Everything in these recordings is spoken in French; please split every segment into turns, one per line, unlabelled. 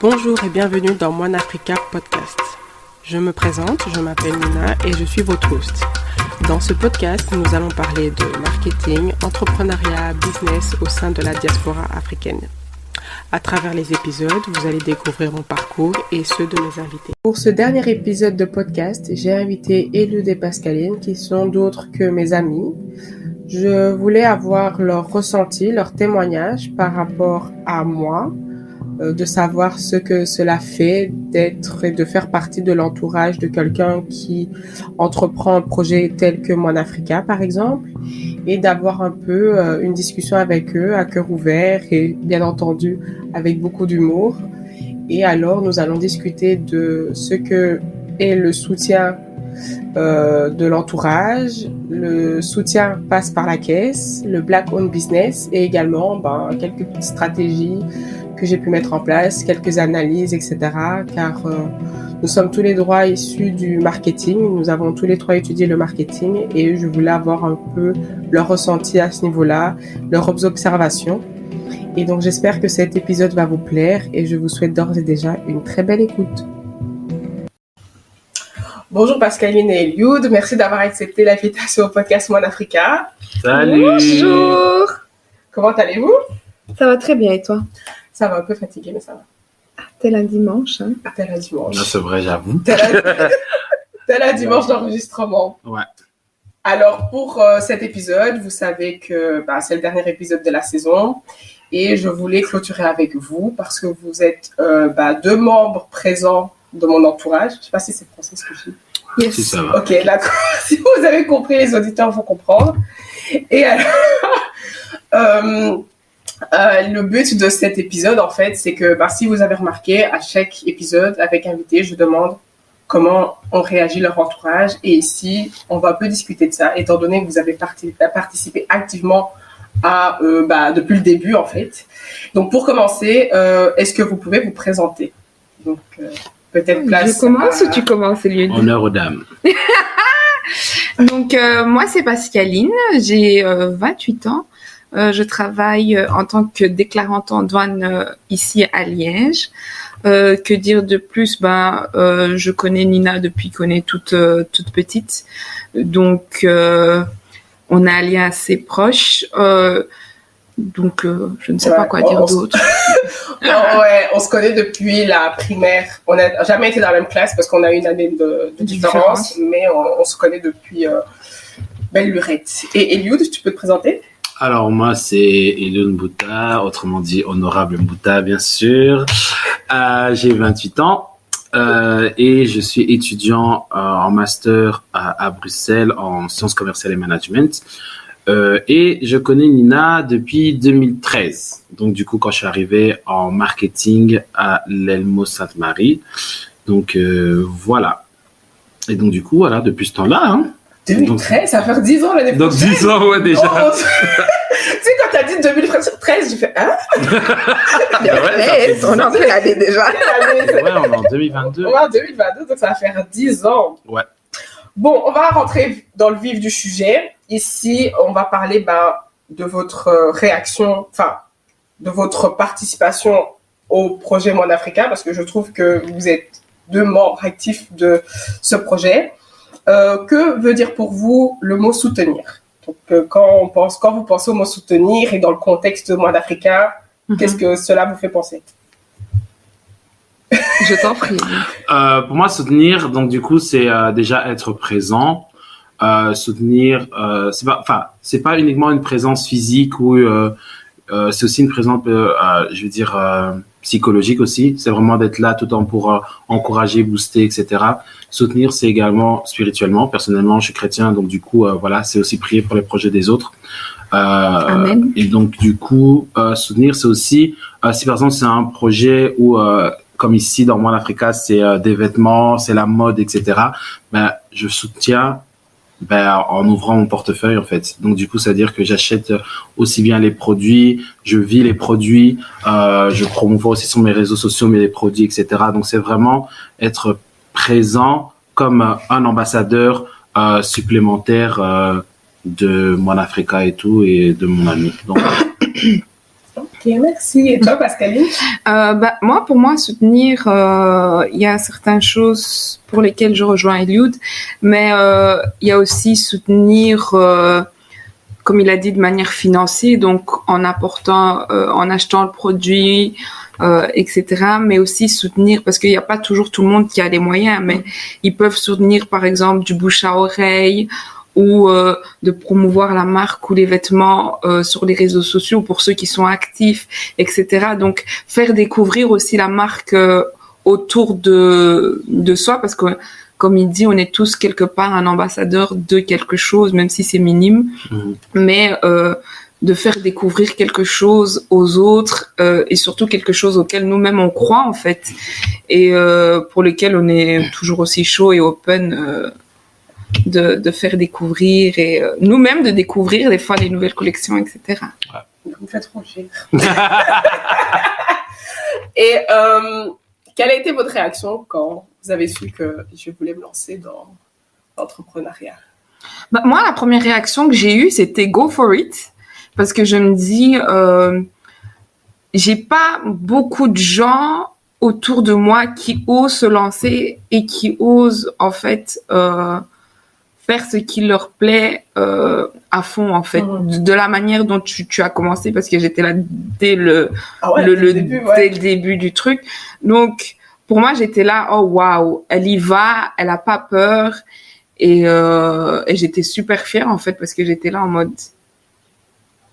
Bonjour et bienvenue dans One Africa Podcast. Je me présente, je m'appelle Nina et je suis votre host. Dans ce podcast, nous allons parler de marketing, entrepreneuriat, business au sein de la diaspora africaine. À travers les épisodes, vous allez découvrir mon parcours et ceux de mes invités. Pour ce dernier épisode de podcast, j'ai invité Eliud et Pascaline qui sont d'autres que mes amis. Je voulais avoir leur ressenti, leur témoignage par rapport à moi, de savoir ce que cela fait d'être et de faire partie de l'entourage de quelqu'un qui entreprend un projet tel que One Africa, par exemple, et d'avoir un peu une discussion avec eux à cœur ouvert et bien entendu avec beaucoup d'humour. Et alors, nous allons discuter de ce que est le soutien de l'entourage. Le soutien passe par la caisse, le Black-owned business et également quelques petites stratégies que j'ai pu mettre en place, quelques analyses, etc. Car nous sommes tous les trois issus du marketing. Nous avons tous les trois étudié le marketing et je voulais avoir un peu leur ressenti à ce niveau-là, leurs observations. Et donc, j'espère que cet épisode va vous plaire et je vous souhaite d'ores et déjà une très belle écoute. Bonjour Pascaline et Eliud, merci d'avoir accepté l'invitation au podcast One Africa.
Salut.
Bonjour.
Comment allez-vous?
Ça va très bien et toi?
Ça va, un peu fatigué, mais ça va.
Tel un dimanche. Hein.
Tel un dimanche.
Non, c'est vrai, j'avoue.
Tel un dimanche d'enregistrement.
Ouais.
Alors, pour cet épisode, vous savez que c'est le dernier épisode de la saison. Et je voulais clôturer avec vous parce que vous êtes deux membres présents de mon entourage. Je ne sais pas si c'est français ce que je dis.
Yes.
Si ça va.
Ok, d'accord. Si vous avez compris, les auditeurs vont comprendre. Et alors, le but de cet épisode, en fait, c'est que si vous avez remarqué, à chaque épisode avec invité, je demande comment on réagit leur entourage. Et ici, on va un peu discuter de ça, étant donné que vous avez participé activement depuis le début, en fait. Donc, pour commencer, est-ce que vous pouvez vous présenter? Donc, peut-être place.
Je commence ou tu commences, Eliud?
Honneur aux dames.
Donc, moi, c'est Pascaline. J'ai 28 ans. Je travaille en tant que déclarante en douane ici à Liège. Que dire de plus? Je connais Nina depuis qu'on est toute petite. Donc, on a un lien assez proche. Donc, je ne sais pas quoi dire d'autre.
Ouais, on se connaît depuis la primaire. On n'a jamais été dans la même classe parce qu'on a une année de différence, mais on se connaît depuis belle lurette. Et Eliud, tu peux te présenter?
Alors, moi, c'est Eliud Mbouta, autrement dit Honorable Mbouta, bien sûr. J'ai 28 ans et je suis étudiant en master à Bruxelles en sciences commerciales et management. Et je connais Nina depuis 2013. Donc, du coup, quand je suis arrivé en marketing à l'Elmo Sainte-Marie. Donc, voilà. Et donc, du coup, voilà, depuis ce temps-là. Hein.
2013, donc, ça va faire 10 ans l'année prochaine.
Donc, 10 ans, ouais, déjà.
Oh, tu sais, quand t'as dit 2013, j'ai fait « Hein ?»
On est en quelle année déjà?
Ouais, on est en 2022.
On est en 2022, donc ça va faire 10 ans.
Ouais.
Bon, on va rentrer dans le vif du sujet. Ici, on va parler de votre réaction, de votre participation au projet One Africa, parce que je trouve que vous êtes deux membres actifs de ce projet. Que veut dire pour vous le mot soutenir? Donc, quand vous pensez au mot soutenir et dans le contexte de One Africa, qu'est-ce que cela vous fait penser?
Je t'en prie.
Pour moi, soutenir, donc du coup, c'est déjà être présent. Soutenir, c'est pas uniquement une présence physique ou c'est aussi une présence, psychologique aussi. C'est vraiment d'être là tout le temps pour encourager, booster, etc. Soutenir, c'est également spirituellement. Personnellement, je suis chrétien, donc du coup, c'est aussi prier pour les projets des autres.
Amen.
Et donc du coup, soutenir, c'est aussi si par exemple c'est un projet où comme ici dans One Africa, c'est des vêtements, c'est la mode, etc. Je soutiens en ouvrant mon portefeuille, en fait. Donc, du coup, c'est-à-dire que j'achète aussi bien les produits, je vis les produits, je promouvois aussi sur mes réseaux sociaux les produits, etc. Donc, c'est vraiment être présent comme un ambassadeur supplémentaire de One Africa et tout, et de mon ami. Donc,
Ok, merci. Et toi, Pascaline?
Pour moi, soutenir, il y a certaines choses pour lesquelles je rejoins Eliud, mais il y a aussi soutenir, comme il a dit, de manière financière, donc en apportant, en achetant le produit, etc. Mais aussi soutenir, parce qu'il n'y a pas toujours tout le monde qui a les moyens, mais ils peuvent soutenir, par exemple, du bouche à oreille, ou de promouvoir la marque ou les vêtements sur les réseaux sociaux pour ceux qui sont actifs, etc. Donc faire découvrir aussi la marque autour de soi, parce que comme il dit, on est tous quelque part un ambassadeur de quelque chose, même si c'est minime, mais de faire découvrir quelque chose aux autres et surtout quelque chose auquel nous-mêmes on croit en fait, et pour lequel on est toujours aussi chaud et open de faire découvrir, et nous-mêmes de découvrir des fois les nouvelles collections, etc.
Vous me faites rougir. Et quelle a été votre réaction quand vous avez su que je voulais me lancer dans l'entrepreneuriat?
Moi, la première réaction que j'ai eue, c'était go for it, parce que je me dis, j'ai pas beaucoup de gens autour de moi qui osent se lancer et qui osent en fait faire ce qui leur plaît à fond en fait, de la manière dont tu as commencé, parce que j'étais là dès le début du truc. Donc pour moi, j'étais là, oh waouh, elle y va, elle a pas peur, et j'étais super fière en fait, parce que j'étais là en mode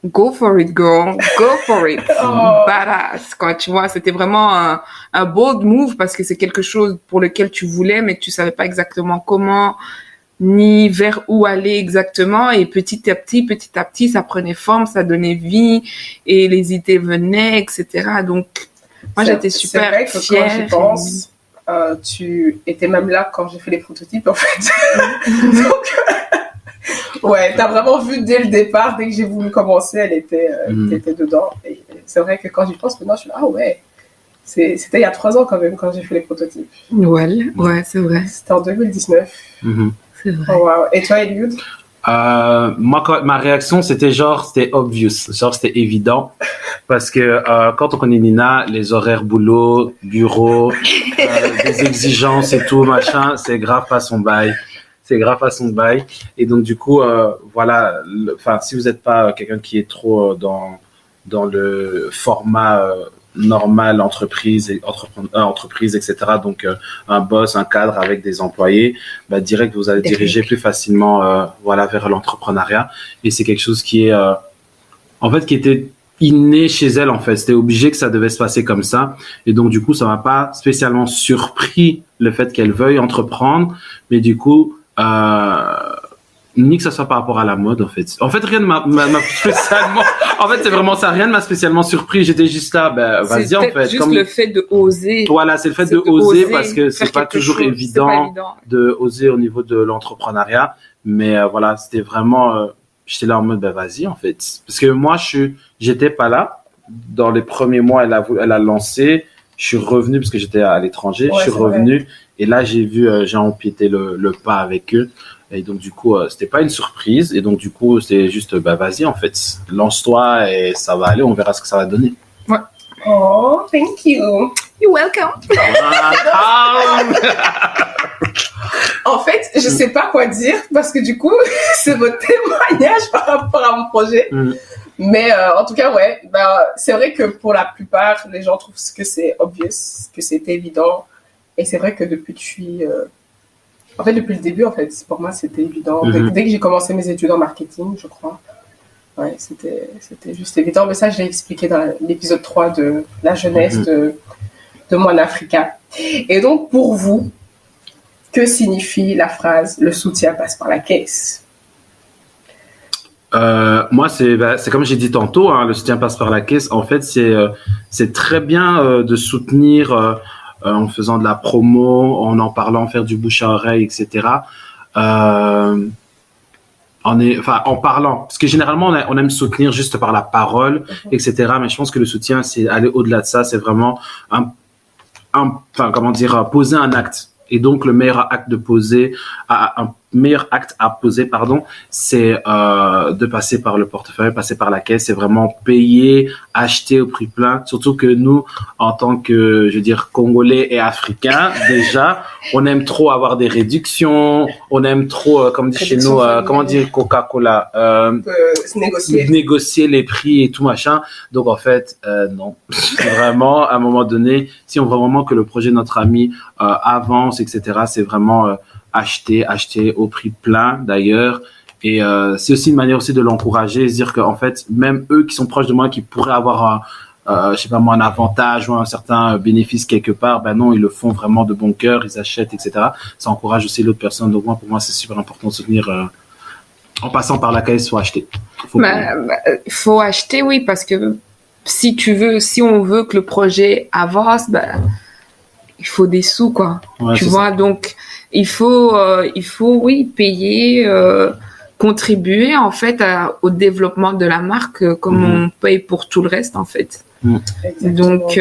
go for it girl, go for it, badass quoi, tu vois. C'était vraiment un bold move, parce que c'est quelque chose pour lequel tu voulais, mais que tu savais pas exactement comment ni vers où aller exactement, et petit à petit, ça prenait forme, ça donnait vie, et les idées venaient, etc. Donc, moi, j'étais super fière.
C'est vrai que quand j'y pense, tu étais même là quand j'ai fait les prototypes, en fait. Donc, ouais, t'as vraiment vu dès le départ, dès que j'ai voulu commencer, elle était dedans. Et c'est vrai que quand j'y pense maintenant, je suis là, ah ouais, c'était il y a 3 ans quand même, quand j'ai fait les prototypes.
Ouais, c'est vrai.
C'était en 2019.
C'est vrai.
Oh, wow. Et toi, Eliud?
Moi, ma réaction, c'était obvious, c'était évident, parce que quand on connaît Nina, les horaires boulot, bureau, des exigences et tout, machin, c'est grave pas son bail. Et donc, du coup, voilà, si vous n'êtes pas quelqu'un qui est trop dans le format normal, entreprise, etc. Donc, un boss, un cadre avec des employés, direct, vous allez diriger plus facilement, vers l'entrepreneuriat. Et c'est quelque chose qui est, qui était inné chez elle, en fait. C'était obligé que ça devait se passer comme ça. Et donc, du coup, ça m'a pas spécialement surpris le fait qu'elle veuille entreprendre. Mais du coup, ni que ça soit par rapport à la mode, en fait. En fait, rien ne m'a spécialement... En fait, c'est vraiment ça. Rien ne m'a spécialement surpris. J'étais juste là, vas-y, en fait.
C'est juste le fait de oser.
Voilà, c'est le fait de oser, parce que c'est pas toujours évident de oser au niveau de l'entrepreneuriat. Mais voilà, c'était vraiment... j'étais là en mode, vas-y, en fait. Parce que moi, j'étais pas là. Dans les premiers mois, elle a lancé. Je suis revenu, parce que j'étais à l'étranger. Je suis revenu. Vrai. Et là, j'ai empiété le pas avec eux. Et donc, du coup, c'était pas une surprise. Et donc, du coup, c'est juste, vas-y, en fait. Lance-toi et ça va aller. On verra ce que ça va donner.
Ouais.
Oh, thank you.
You're welcome.
En fait, je sais pas quoi dire, parce que du coup, c'est votre témoignage par rapport à mon projet. Mais en tout cas, ouais, c'est vrai que pour la plupart, les gens trouvent que c'est obvious, que c'est évident. Et c'est vrai que depuis le début, en fait, pour moi, c'était évident. Dès que j'ai commencé mes études en marketing, je crois, ouais, c'était juste évident. Mais ça, je l'ai expliqué dans l'épisode 3 de la jeunesse de Moine Africa. Et donc, pour vous, que signifie la phrase « le soutien passe par la caisse » ?
Moi, c'est comme j'ai dit tantôt, hein, le soutien passe par la caisse. En fait, c'est très bien de soutenir en faisant de la promo, en parlant, faire du bouche à oreille, etc. En parlant, parce que généralement on aime soutenir juste par la parole, etc. Mais je pense que le soutien, c'est aller au-delà de ça. C'est vraiment poser un acte. Et donc le meilleur acte de poser meilleur acte à poser, c'est de passer par le portefeuille, passer par la caisse, c'est vraiment payer, acheter au prix plein. Surtout que nous, en tant que, je veux dire, Congolais et Africains, déjà, on aime trop avoir des réductions, on aime trop, comme dit chez nous, comment dire, Coca-Cola, négocier les prix et tout machin. Donc en fait, non, vraiment, à un moment donné, si on veut vraiment que le projet de notre ami avance, etc., c'est vraiment acheter au prix plein d'ailleurs. Et c'est aussi une manière aussi de l'encourager, se dire qu'en fait, même eux qui sont proches de moi, qui pourraient avoir je sais pas moi, un avantage ou un certain bénéfice quelque part, ben non, ils le font vraiment de bon cœur, ils achètent, etc. Ça encourage aussi l'autre personne. Donc moi, pour moi, c'est super important de soutenir en passant par la caisse, faut acheter.
Faut acheter, oui, parce que si on veut que le projet avance, il faut des sous, quoi.
Ouais,
tu vois, donc il faut, oui, payer, contribuer en fait au développement de la marque, comme on paye pour tout le reste, en fait. Donc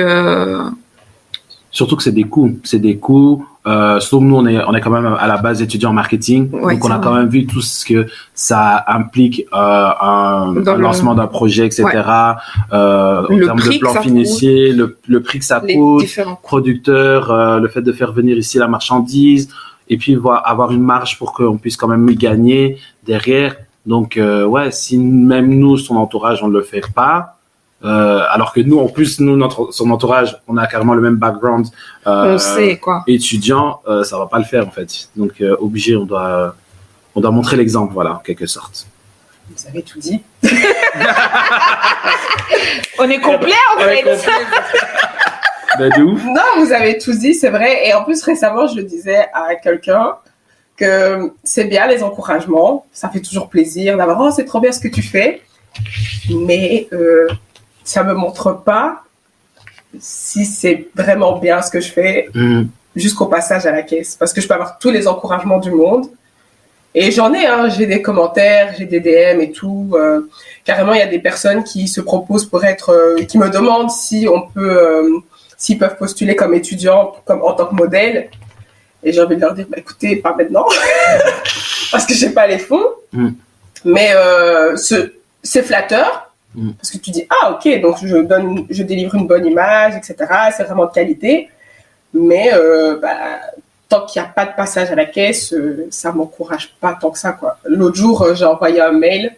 surtout que c'est des coûts. Surtout nous, on est quand même à la base étudiants en marketing, donc on a quand même vu tout ce que ça implique un lancement d'un projet, etc. En termes de plan financier, le prix que ça coûte, producteur, le fait de faire venir ici la marchandise, et puis avoir une marge pour qu'on puisse quand même y gagner derrière. Donc si même nous, son entourage, on ne le fait pas. Alors que nous, en plus, son entourage, on a carrément le même background.
On sait, quoi.
Étudiant, ça va pas le faire, en fait. Donc, obligé, on doit montrer l'exemple, voilà, en quelque sorte.
Vous avez tout dit. On est complet, en fait.
De ouf.
Non, vous avez tout dit, c'est vrai. Et en plus, récemment, je le disais à quelqu'un que c'est bien les encouragements. Ça fait toujours plaisir d'avoir « Oh, c'est trop bien ce que tu fais. » Mais ça me montre pas si c'est vraiment bien ce que je fais jusqu'au passage à la caisse. Parce que je peux avoir tous les encouragements du monde. Et j'en ai, j'ai des commentaires, j'ai des DM et tout. Carrément, il y a des personnes qui se proposent qui me demandent si on peut, s'ils peuvent postuler comme étudiant, comme en tant que modèle. Et j'ai envie de leur dire, écoutez, pas maintenant, parce que j'ai pas les fonds. Mais c'est flatteur. Parce que tu dis, ok, donc je délivre une bonne image, etc. C'est vraiment de qualité. Mais tant qu'il n'y a pas de passage à la caisse, ça m'encourage pas tant que ça, quoi. L'autre jour, j'ai envoyé un mail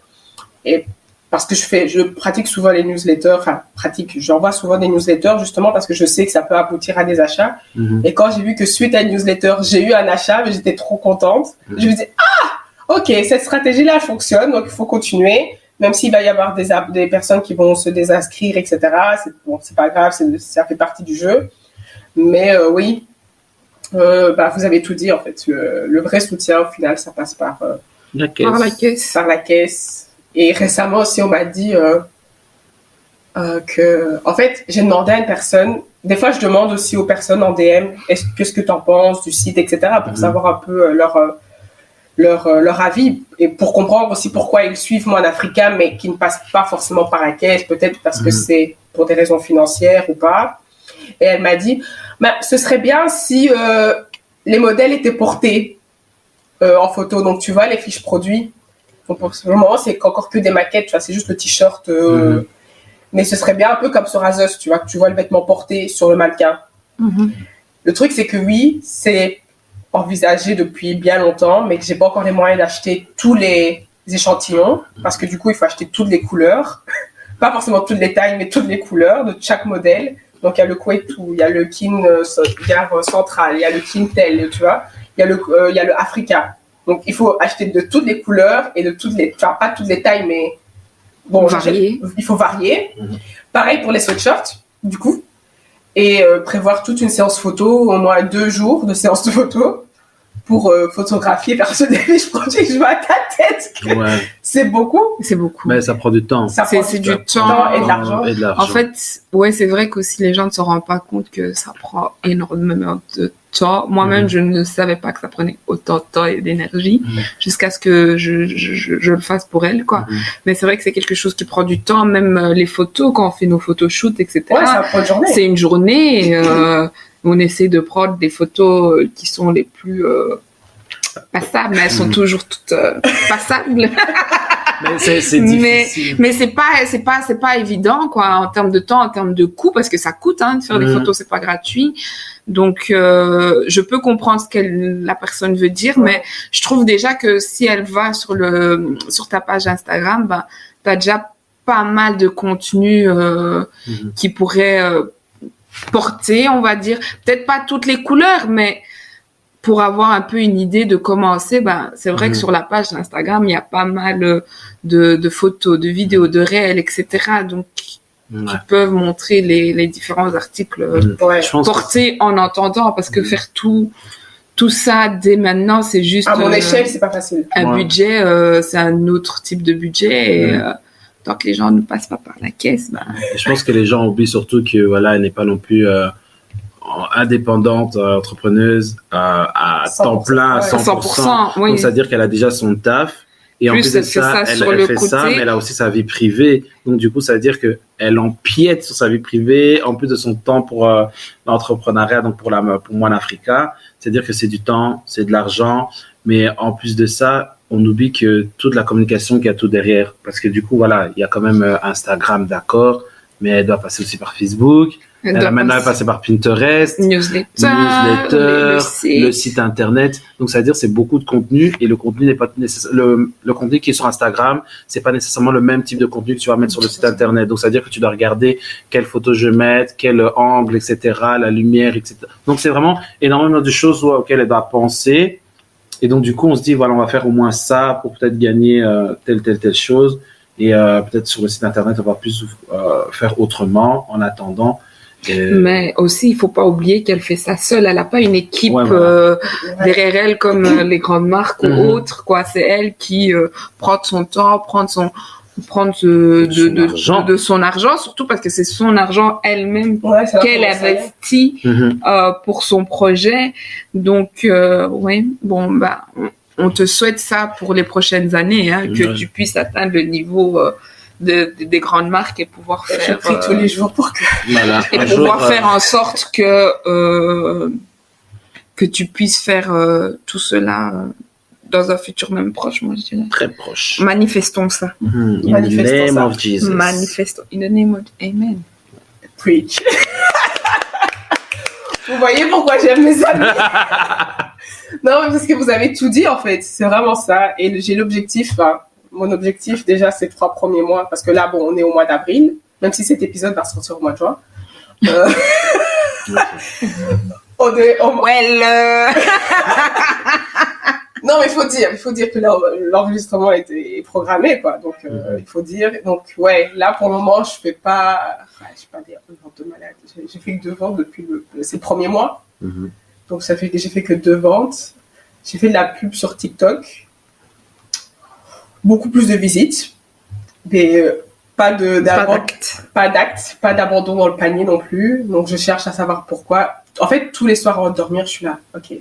et parce que je pratique souvent les newsletters, j'envoie souvent des newsletters justement parce que je sais que ça peut aboutir à des achats. Et quand j'ai vu que suite à une newsletter, j'ai eu un achat, mais j'étais trop contente. Je me dis, ok, cette stratégie-là fonctionne, donc il faut continuer. Même s'il va y avoir des personnes qui vont se désinscrire, etc. C'est pas grave, ça fait partie du jeu. Mais oui, vous avez tout dit en fait. Le vrai soutien au final, ça passe par
la caisse.
Par la caisse. Et récemment aussi, on m'a dit que, en fait, j'ai demandé à une personne. Des fois, je demande aussi aux personnes en DM, qu'est-ce que tu en penses du site, etc. Pour savoir un peu leur avis et pour comprendre aussi pourquoi ils suivent Moine Africa mais qui ne passent pas forcément par la caisse, peut-être parce que c'est pour des raisons financières ou pas. Et elle m'a dit, ce serait bien si les modèles étaient portés en photo. Donc, tu vois, les fiches produits. Donc, pour le moment, c'est encore que des maquettes, tu vois, c'est juste le t-shirt. Mais ce serait bien un peu comme sur Asos, tu vois, que tu vois le vêtement porté sur le mannequin. Le truc, c'est que oui, c'est envisagé depuis bien longtemps, mais que j'ai pas encore les moyens d'acheter tous les échantillons, parce que du coup, il faut acheter toutes les couleurs. Pas forcément toutes les tailles, mais toutes les couleurs de chaque modèle. Donc, il y a le Kwetu, il y a le Kin Gare Central, il y a le Kin Tel, tu vois. Il y a le Africa. Donc, il faut acheter de toutes les couleurs et de enfin, pas toutes les tailles, mais bon, il faut varier. Pareil pour les sweatshirts, du coup. Et prévoir toute une séance photo, au moins 2 jours de séance de photo pour photographier personnellement. Je crois que je vois à ta tête que c'est beaucoup.
C'est beaucoup.
Mais ça prend du temps.
C'est du temps
et de l'argent.
En fait, c'est vrai qu'aussi les gens ne se rendent pas compte que ça prend énormément de temps. Moi-même, je ne savais pas que ça prenait autant de temps et d'énergie jusqu'à ce que je le fasse pour elle, quoi. Mais c'est vrai que c'est quelque chose qui prend du temps. Même les photos, quand on fait nos photoshoots, etc.
Ça prend une journée.
C'est une journée. On essaie de prendre des photos qui sont les plus passables, mais elles sont toujours toutes passables.
Mais c'est difficile.
Mais c'est pas évident, quoi, en termes de temps, en termes de coût, parce que ça coûte, de faire des photos, c'est pas gratuit. Donc, je peux comprendre ce que la personne veut dire, mais je trouve déjà que si elle va sur ta page Instagram, t'as déjà pas mal de contenu, qui pourrait, porter, on va dire, peut-être pas toutes les couleurs, mais pour avoir un peu une idée de commencer, c'est vrai que sur la page Instagram, il y a pas mal de photos, de vidéos, de réels, etc. Donc, qui peuvent montrer les différents articles portés en entendant, parce que faire tout ça dès maintenant, c'est juste...
À mon échelle, c'est pas facile.
Un budget, c'est un autre type de budget, et tant que les gens ne passent pas par la caisse,
Je pense que les gens oublient surtout que, voilà, elle n'est pas non plus... indépendante, entrepreneuse à temps plein, à 100%.
Oui.
Donc, c'est-à-dire qu'elle a déjà son taf. Et en plus de ça, elle fait ça, mais elle a aussi sa vie privée. Donc, du coup, ça veut dire qu'elle empiète sur sa vie privée, en plus de son temps pour l'entrepreneuriat, donc pour Moine Africa. C'est-à-dire que c'est du temps, c'est de l'argent. Mais en plus de ça, on oublie que toute la communication qu'il y a tout derrière. Parce que du coup, voilà, il y a quand même Instagram, d'accord, mais elle doit passer aussi par Facebook. Elle a maintenant passé par Pinterest,
newsletter,
le site internet. Donc, ça veut dire c'est beaucoup de contenu, et le contenu n'est pas nécessairement le contenu qui est sur Instagram, c'est pas nécessairement le même type de contenu que tu vas mettre sur le site internet. Donc, ça veut dire que tu dois regarder quelle photo je mets, quel angle, etc., la lumière, etc. Donc, c'est vraiment énormément de choses auxquelles elle doit penser. Et donc, du coup, on se dit, voilà, on va faire au moins ça pour peut-être gagner telle chose. Et peut-être sur le site internet, on va plus faire autrement en attendant.
Mais aussi, il faut pas oublier qu'elle fait ça seule. Elle a pas une équipe derrière elle comme les grandes marques ou autres, quoi. C'est elle qui prend son temps, prend de son argent, surtout parce que c'est son argent elle-même qu'elle investit pour son projet. Donc, on te souhaite ça pour les prochaines années, que tu puisses atteindre le niveau des grandes marques et pouvoir faire...
Je prie tous les jours pour que...
Voilà,
et pouvoir faire en sorte que tu puisses faire tout cela dans un futur même proche, moi je dirais.
Très proche.
Manifestons ça.
In the name of Jesus.
Manifestons. In the name of... Amen.
Preach. Vous voyez pourquoi j'aime mes amis. Non, mais parce que vous avez tout dit, en fait. C'est vraiment ça. Et j'ai l'objectif... Mon objectif, déjà, c'est 3 premiers mois. Parce que là, on est au mois d'avril. Même si cet épisode va sortir au mois de juin. Non, mais il faut dire que l'enregistrement est programmé, quoi. Donc, il faut dire. Donc, là, pour le moment, je fais pas des ventes de malade. J'ai fait que 2 ventes depuis ces premiers mois. Donc, ça fait que j'ai fait que 2 ventes. J'ai fait de la pub sur TikTok. Beaucoup plus de visites. Pas d'actes, pas d'abandon dans le panier non plus. Donc, je cherche à savoir pourquoi. En fait, tous les soirs avant de dormir, je suis là. OK.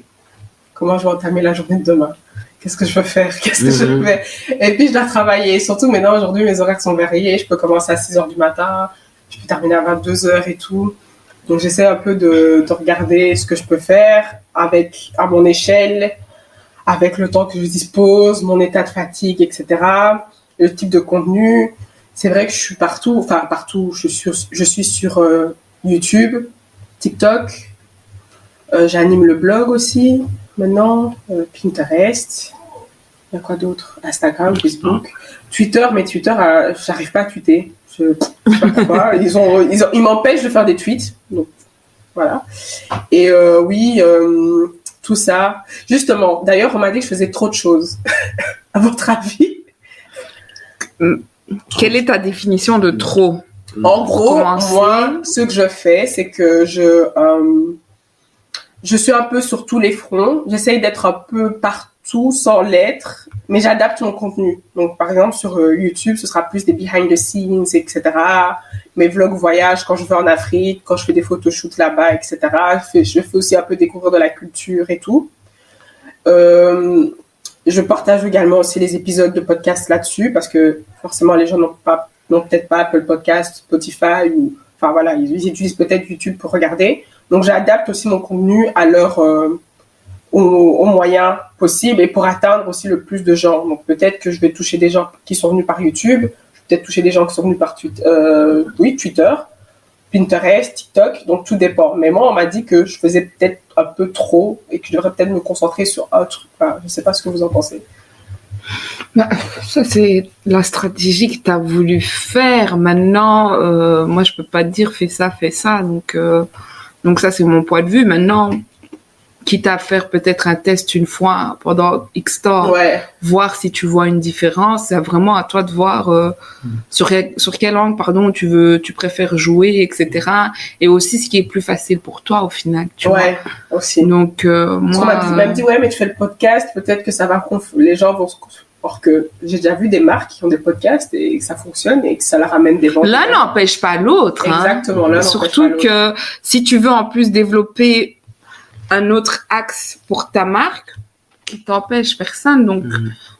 Comment je vais entamer la journée de demain? Qu'est-ce que je peux faire? Qu'est-ce que je fais? Et puis, je dois travailler. Surtout maintenant, aujourd'hui, mes horaires sont variés. Je peux commencer à 6h du matin. Je peux terminer à 22h et tout. Donc, j'essaie un peu de regarder ce que je peux faire à mon échelle, avec le temps que je dispose, mon état de fatigue, etc. Le type de contenu. C'est vrai que je suis partout. Je suis sur YouTube, TikTok. J'anime le blog aussi. Maintenant, Pinterest, il y a quoi d'autre? Instagram, Facebook, Twitter, mais Twitter, j'arrive pas à tweeter. Je sais pas pourquoi. Ils m'empêchent de faire des tweets. Donc, voilà. Et tout ça. Justement, d'ailleurs, on m'a dit que je faisais trop de choses. À votre avis?
Quelle est ta définition de trop?
En gros, moi, ce que je fais, c'est que je suis un peu sur tous les fronts. J'essaye d'être un peu partout sans l'être, mais j'adapte mon contenu. Donc, par exemple, sur YouTube, ce sera plus des behind the scenes, etc. Mes vlogs voyages quand je vais en Afrique, quand je fais des photoshoots là-bas, etc. Je fais aussi un peu découvrir de la culture et tout. Je partage également aussi les épisodes de podcast là-dessus parce que forcément, les gens n'ont peut-être pas Apple Podcast, Spotify ou... Enfin, voilà, ils utilisent peut-être YouTube pour regarder. Donc, j'adapte aussi mon contenu à leur aux moyens possibles et pour atteindre aussi le plus de gens. Donc peut-être que je vais toucher des gens qui sont venus par YouTube, je vais peut-être toucher des gens qui sont venus par Twitter, Pinterest, TikTok, donc tout dépend. Mais moi, on m'a dit que je faisais peut-être un peu trop et que je devrais peut-être me concentrer sur autre. Enfin, je ne sais pas ce que vous en pensez.
Bah, ça, c'est la stratégie que tu as voulu faire. Maintenant, moi, je peux pas te dire fais ça. Donc ça, c'est mon point de vue. Maintenant, quitte à faire peut-être un test une fois pendant X temps, voir si tu vois une différence, c'est vraiment à toi de voir sur quelle langue, tu préfères jouer, etc. Et aussi ce qui est plus facile pour toi au final, tu vois.
Aussi.
Donc, moi...
On m'a dit, mais tu fais le podcast, peut-être que ça va... Les gens vont se... Or que j'ai déjà vu des marques qui ont des podcasts et que ça fonctionne et que ça leur amène des ventes.
L'un n'empêche pas l'autre.
Exactement. L'un
surtout
n'empêche pas l'autre.
Que si tu veux en plus développer un autre axe pour ta marque, qui t'empêche personne. Donc,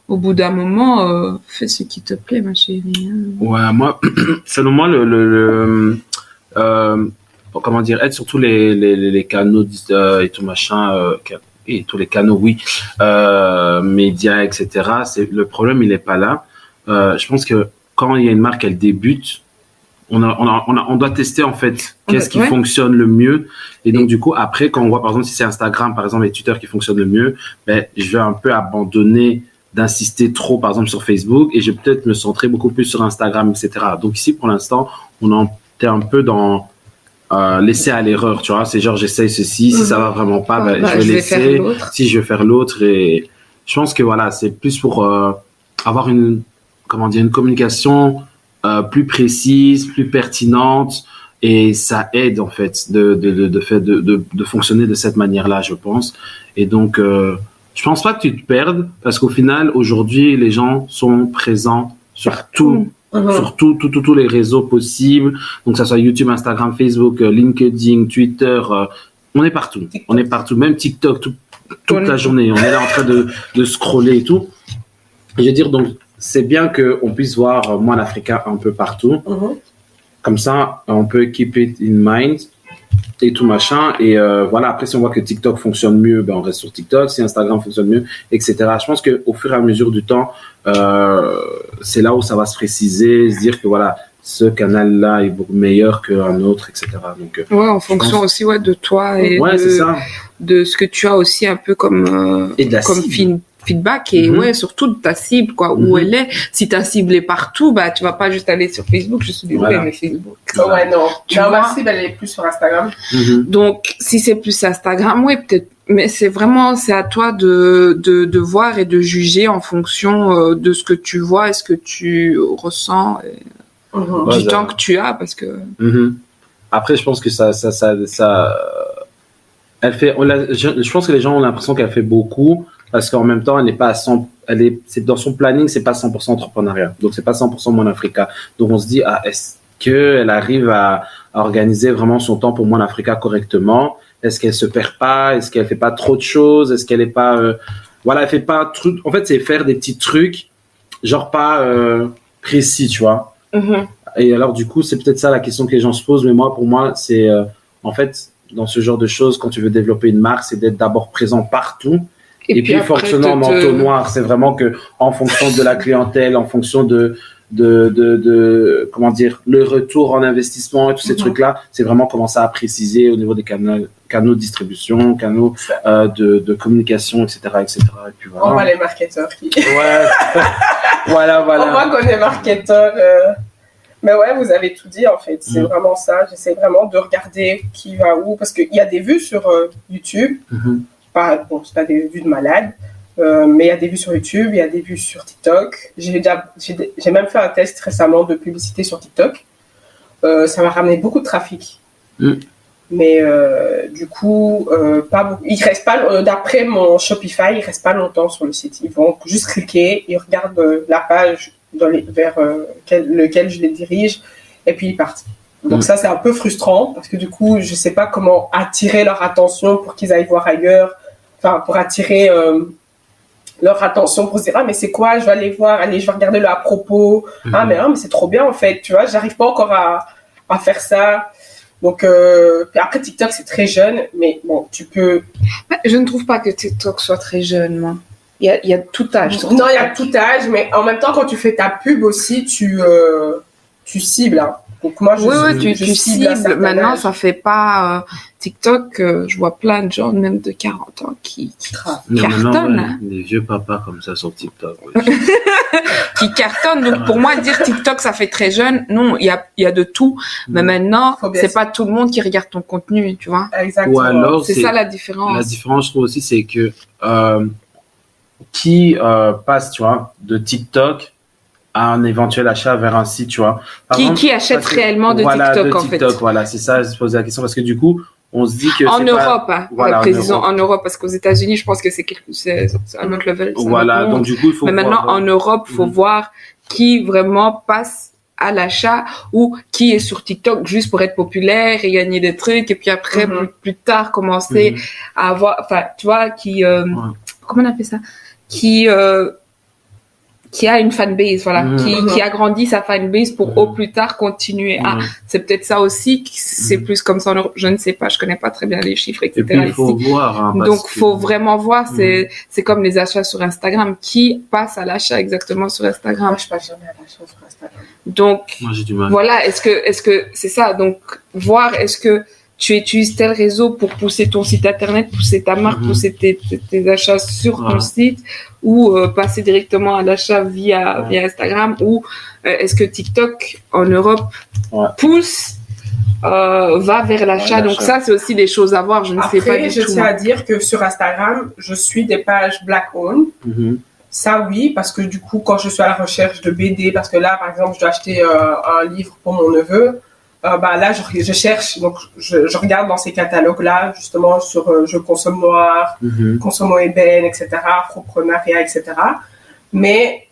au bout d'un moment, fais ce qui te plaît, ma chérie.
Ouais, moi, selon moi, comment dire, être sur tous les canaux et tout machin, et tous les canaux, médias, etc. Le problème, il est pas là. Je pense que quand il y a une marque, elle débute, on doit tester en fait qu'est-ce qui fonctionne le mieux. Et donc du coup, après, quand on voit par exemple si c'est Instagram, par exemple, et Twitter qui fonctionnent le mieux, je vais un peu abandonner d'insister trop, par exemple, sur Facebook, et je vais peut-être me centrer beaucoup plus sur Instagram, etc. Donc ici, pour l'instant, on est un peu dans laisser à l'erreur, tu vois. C'est genre, j'essaye ceci, si ça va vraiment pas, je vais laisser. Si je vais faire l'autre, et je pense que voilà, c'est plus pour avoir une communication plus précise, plus pertinente, et ça aide en fait de fonctionner de cette manière-là, je pense. Et donc, je pense pas que tu te perdes, parce qu'au final, aujourd'hui, les gens sont présents sur tous les réseaux possibles, donc ça soit YouTube, Instagram, Facebook, LinkedIn, Twitter, on est partout, même TikTok, toute la journée, on est là en train de scroller et tout. Et je veux dire, donc c'est bien qu'on puisse voir Moine Africa un peu partout, comme ça on peut keep it in mind et tout machin, et voilà. Après, si on voit que TikTok fonctionne mieux, on reste sur TikTok. Si Instagram fonctionne mieux, etc. Je pense qu'au fur et à mesure du temps, c'est là où ça va se préciser, se dire que voilà, ce canal-là est beaucoup meilleur qu'un autre, etc. Donc,
en fonction aussi de toi et de ce que tu as aussi un peu comme feedback, et surtout de ta cible, où elle est. Si ta cible est partout, tu vas pas juste aller sur Facebook. Je suis désolée, mais Facebook.
Ma cible, elle est plus sur Instagram.
Donc, si c'est plus Instagram, peut-être. Mais c'est à toi de voir et de juger en fonction de ce que tu vois et ce que tu ressens, du temps que tu as, parce que.
Après, je pense que ça elle fait. Je pense que les gens ont l'impression qu'elle fait beaucoup, parce qu'en même temps, elle n'est pas à 100, c'est dans son planning, c'est pas 100% entrepreneuriat. Donc, c'est pas 100% Moine Africa. Donc, on se dit, est-ce qu'elle arrive à organiser vraiment son temps pour Moine Africa correctement? Est-ce qu'elle se perd pas? Est-ce qu'elle fait pas trop de choses? Est-ce qu'elle est pas, elle fait pas truc. En fait, c'est faire des petits trucs, genre pas, précis, tu vois. Et alors, du coup, c'est peut-être ça la question que les gens se posent. Mais pour moi, c'est, en fait, dans ce genre de choses, quand tu veux développer une marque, c'est d'être d'abord présent partout. Et puis fonctionnant en entonnoir, c'est vraiment que en fonction de la clientèle, en fonction de comment dire, le retour en investissement et tous ces trucs-là, c'est vraiment commencer à préciser au niveau des canaux de distribution, canaux de communication, etc., etc. Et puis voilà.
On voit les marketeurs qui.
Voilà.
On voit qu'on est marketeurs. Mais vous avez tout dit en fait. C'est vraiment ça. J'essaie vraiment de regarder qui va où, parce qu'il y a des vues sur YouTube. C'est pas des vues de malade, mais il y a des vues sur YouTube, il y a des vues sur TikTok. J'ai même fait un test récemment de publicité sur TikTok. Ça m'a ramené beaucoup de trafic. Mais du coup, pas beaucoup. Ils restent pas, d'après mon Shopify, ils restent pas longtemps sur le site. Ils vont juste cliquer, ils regardent la page vers lequel je les dirige, et puis ils partent. Donc ça, c'est un peu frustrant, parce que du coup, je sais pas comment attirer leur attention pour qu'ils aillent voir ailleurs, pour attirer leur attention, pour se dire, mais c'est quoi, je vais aller voir, je vais regarder le à propos, mais c'est trop bien en fait, tu vois, j'arrive pas encore à faire ça. Donc, puis après, TikTok, c'est très jeune, mais bon, tu peux...
Je ne trouve pas que TikTok soit très jeune, moi. Il y a tout âge.
Non, il y a tout âge, mais en même temps, quand tu fais ta pub aussi, tu cibles. Hein. Donc moi,
tu cibles. Maintenant, ça fait pas TikTok. Je vois plein de gens, même de 40 ans, qui cartonnent. Hein.
Des vieux papas comme ça sur TikTok. Ouais.
Qui cartonnent. Donc pour moi, dire TikTok, ça fait très jeune. Non, il y a de tout. Mais maintenant, c'est pas tout le monde qui regarde ton contenu, tu vois.
Exactement.
Ou alors,
c'est ça la différence.
La différence, je trouve aussi, c'est que qui passe, tu vois, de TikTok à un éventuel achat vers un site, tu vois.
Qui achète réellement de TikTok, en fait.
Voilà, c'est ça, je se posais la question, parce que du coup, on se dit que
en Europe,
pas...
précisons en Europe, parce qu'aux États-Unis, je pense que c'est un autre level.
Voilà, donc du coup, il faut
mais maintenant, en Europe, il faut voir qui vraiment passe à l'achat ou qui est sur TikTok juste pour être populaire et gagner des trucs, et puis après, plus tard, commencer à avoir, enfin, tu vois, comment on appelle ça? Qui a une fanbase, voilà, qui agrandit sa fanbase pour au plus tard continuer à. C'est peut-être ça aussi, c'est plus comme ça en Europe. Je ne sais pas, je connais pas très bien les chiffres, etc.
Et puis, il faut voir. Hein,
donc, faut vraiment voir. C'est comme les achats sur Instagram. Qui passe à l'achat exactement sur Instagram?
Moi, je passe jamais à l'achat sur Instagram.
Donc,
moi, j'ai du mal.
Voilà. Est-ce que c'est ça? Donc, voir est-ce que tu utilises tel réseau pour pousser ton site internet, pousser ta marque, pousser tes achats sur ton site, ou passer directement à l'achat via Instagram, ou est-ce que TikTok en Europe pousse, va vers l'achat. Donc ça, c'est aussi des choses à voir. Je ne sais pas du tout.
Je tiens à dire que sur Instagram, je suis des pages Black Owned. Ça, oui, parce que du coup, quand je suis à la recherche de BD, parce que là, par exemple, je dois acheter un livre pour mon neveu, là, je cherche, donc je regarde dans ces catalogues-là, justement, sur Je consomme noir, Consommons ébène, etc., Afroprenariat, etc. Mais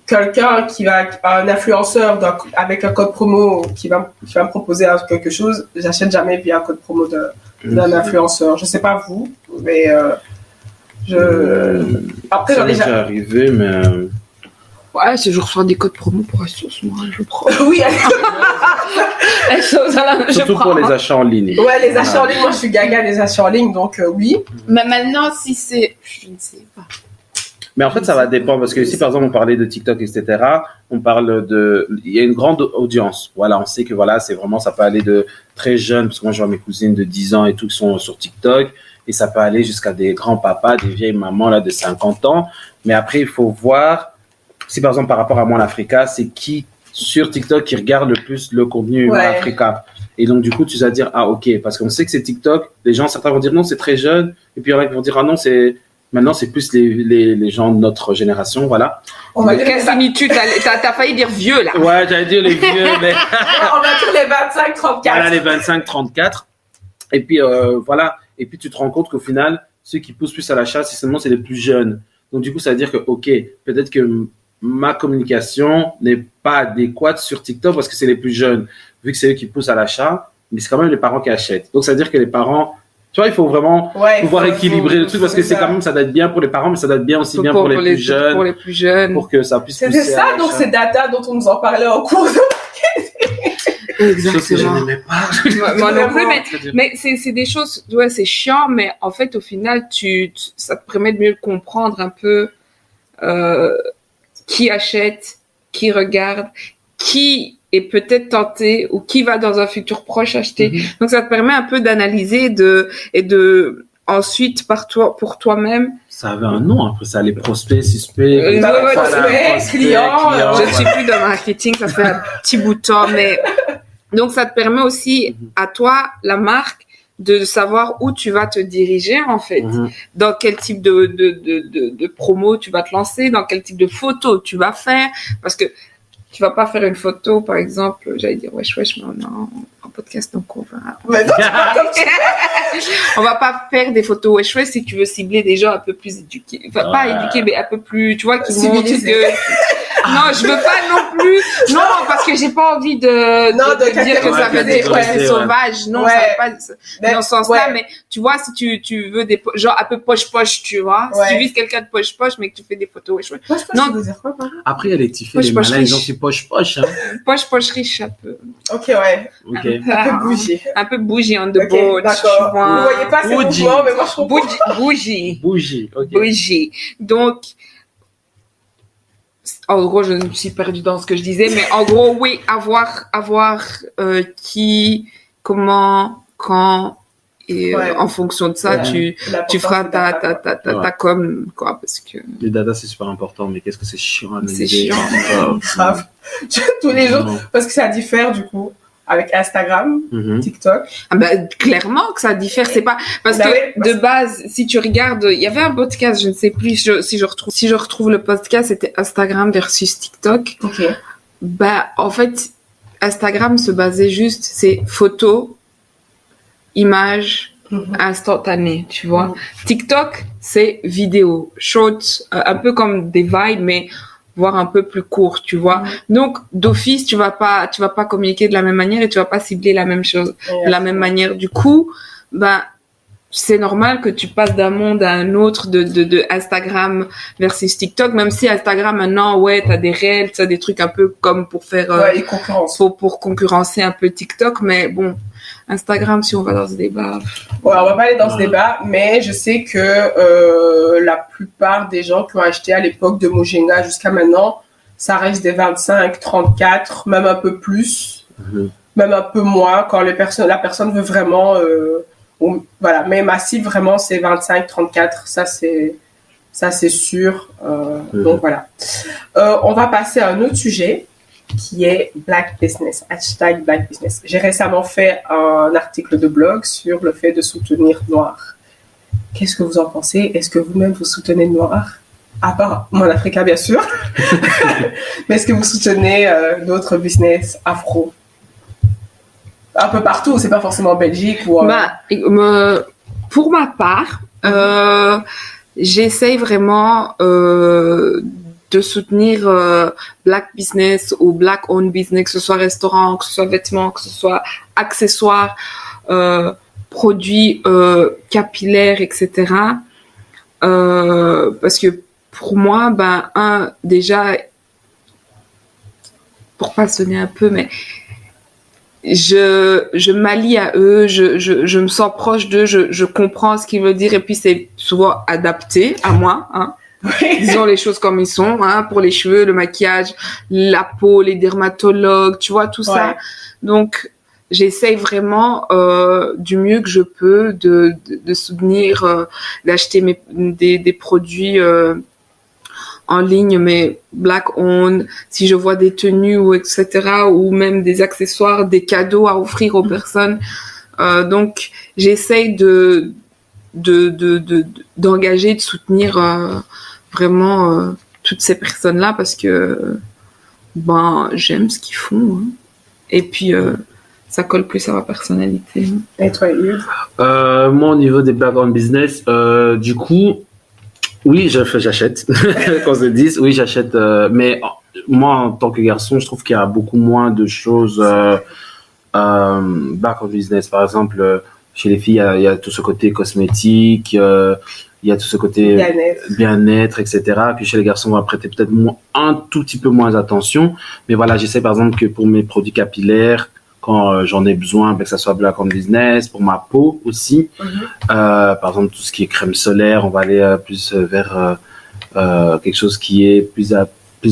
quelqu'un un influenceur avec un code promo qui va me proposer quelque chose, j'achète jamais via un code promo d'un influenceur. Je sais pas vous, mais après,
ça m'est déjà arrivé, mais...
Ouais, si je reçois des codes promo pour acheter, moi, je prends.
Oui,
surtout pour les achats en ligne.
Ouais, les achats en ligne, moi je suis gaga des achats en ligne, donc oui.
Mais maintenant, si c'est... Je ne sais pas.
Mais en fait, ça va dépendre, parce que ici, par exemple, on parlait de TikTok, etc. On parle il y a une grande audience. Voilà, on sait que voilà, c'est vraiment, ça peut aller de très jeunes, parce que moi, je vois mes cousines de 10 ans et tout qui sont sur TikTok, et ça peut aller jusqu'à des grands-papas, des vieilles mamans là de 50 ans. Mais après, il faut voir, si par exemple, par rapport à moi, l'Africa, c'est qui sur TikTok qui regarde le plus le contenu Africa. Et donc, du coup, tu vas dire, ah, ok, parce qu'on sait que c'est TikTok, les gens, certains vont dire non, c'est très jeune, et puis il y en a qui vont dire, ah non, maintenant, c'est plus les gens de notre génération, voilà.
On va dire t'as failli dire vieux, là.
Ouais, j'allais dire les vieux, mais...
On va dire les 25-34.
Voilà, les 25-34. Et puis, voilà. Et puis, tu te rends compte qu'au final, ceux qui poussent plus à l'achat, c'est les plus jeunes. Donc, du coup, ça veut dire que, ok, peut-être que ma communication n'est pas adéquate sur TikTok parce que c'est les plus jeunes, vu que c'est eux qui poussent à l'achat, mais c'est quand même les parents qui achètent. Donc, ça veut dire que les parents, tu vois, il faut vraiment pouvoir équilibrer le truc parce que c'est quand même, ça doit être bien pour les parents, mais ça doit être bien aussi bien pour les plus jeunes.
Pour les plus jeunes.
Pour que ça puisse pousser
c'est ça, donc c'est data dont on nous en parlait en cours de
Exactement.
Chose que je n'aimais pas.
Moi non plus, mais c'est des choses, ouais, c'est chiant, mais en fait, au final, ça te permet de mieux comprendre un peu, qui achète, qui regarde, qui est peut-être tenté ou qui va dans un futur proche acheter. Donc, ça te permet un peu d'analyser et de ensuite, pour toi-même.
Ça avait un nom, après ça, les prospects, suspects.
Prospects, clients. Je ne suis plus dans marketing, ça fait un petit bout de temps, mais donc ça te permet aussi à toi, la marque, de savoir où tu vas te diriger en fait, dans quel type de promo tu vas te lancer, dans quel type de photo tu vas faire, parce que tu vas pas faire une photo, par exemple, j'allais dire wesh, mais on est en podcast, donc on va... on va pas faire des photos wesh si tu veux cibler des gens un peu plus éduqués, enfin pas éduqués, mais un peu plus, tu vois, qui montrent que... Non, je veux pas non plus. Non, parce que j'ai pas envie de dire que ça veut dire que c'est sauvage. Non, ça veut pas dans ce sens-là. Mais tu vois, si tu veux des genre un peu poche-poche, tu vois. Si tu vises quelqu'un de poche-poche, mais que tu fais des photos.
Non. Après, il y a les petits faits, les malins, ils ont ces poche-poche.
Poche-poche riche, un peu.
Ok, ouais.
Okay.
Un peu bougie.
Un peu bougie on the boat.
D'accord. Vous voyez pas ces mouvements, mais moi je comprends.
Bougie.
Ok.
Bougie. Donc, en gros, je me suis perdue dans ce que je disais, mais en gros, oui, avoir qui, comment, quand, et en fonction de ça, tu feras ta com, quoi, parce que...
Les data, c'est super important, mais qu'est-ce que c'est chiant à
analyser. C'est chiant.
Grave. Tous les jours, parce que ça diffère, du coup, avec Instagram, TikTok.
Ah ben, clairement que ça diffère, c'est pas, parce que de base, si tu regardes, il y avait un podcast, je ne sais plus si je retrouve le podcast, c'était Instagram versus TikTok.
Ok.
Ben, en fait, Instagram se basait juste, c'est photos, images, instantanées, tu vois. TikTok, c'est vidéo, short, un peu comme des vibes, mais voire un peu plus court, tu vois. Donc, d'office, tu vas pas communiquer de la même manière et tu vas pas cibler la même chose de la même manière. Du coup, ben, c'est normal que tu passes d'un monde à un autre de Instagram versus TikTok, même si Instagram maintenant, t'as des réels, t'as des trucs un peu comme pour faire, pour concurrencer un peu TikTok, mais bon, Instagram, si on va dans ce débat.
Ouais, on va pas aller dans ce débat, mais je sais que la plupart des gens qui ont acheté à l'époque de Mojenga jusqu'à maintenant, ça reste des 25, 34, même un peu plus, même un peu moins quand la personne veut vraiment, voilà, mais massif vraiment c'est 25, 34, ça c'est sûr. Donc voilà. On va passer à un autre sujet qui est Black Business, hashtag Black Business. J'ai récemment fait un article de blog sur le fait de soutenir Noir. Qu'est-ce que vous en pensez? Est-ce que vous-même vous soutenez Noir? À part Mon Africa, bien sûr. Mais est-ce que vous soutenez d'autres business afro? Un peu partout, c'est pas forcément en Belgique ou...
Pour ma part, j'essaye vraiment de soutenir Black business ou Black owned business, que ce soit restaurant, que ce soit vêtements, que ce soit accessoires, produits capillaires, etc. Parce que pour moi, déjà, pour pas sonner un peu, mais je m'allie à eux, je me sens proche d'eux, je comprends ce qu'ils veulent dire et puis c'est souvent adapté à moi, hein. Disons les choses comme ils sont, hein, pour les cheveux, le maquillage, la peau, les dermatologues, tu vois, tout ça. Donc, j'essaye vraiment du mieux que je peux de soutenir, d'acheter des produits en ligne, mais black owned, si je vois des tenues ou etc., ou même des accessoires, des cadeaux à offrir aux personnes. Donc, j'essaye d'engager, de soutenir vraiment toutes ces personnes-là parce que j'aime ce qu'ils font, hein. Et puis ça colle plus à ma personnalité.
Et toi, Yves?
Moi, au niveau des Black Owned Business, du coup, oui, j'achète. Quand se disent, oui, j'achète. Mais moi, en tant que garçon, je trouve qu'il y a beaucoup moins de choses Black Owned Business. Par exemple, chez les filles, il y a tout ce côté cosmétique, il y a tout ce côté bien-être, etc. Puis chez les garçons, on va prêter peut-être un tout petit peu moins attention. Mais voilà, j'essaie par exemple que pour mes produits capillaires, quand j'en ai besoin, que ça soit Black Owned Business, pour ma peau aussi. Par exemple, tout ce qui est crème solaire, on va aller plus vers quelque chose qui est plus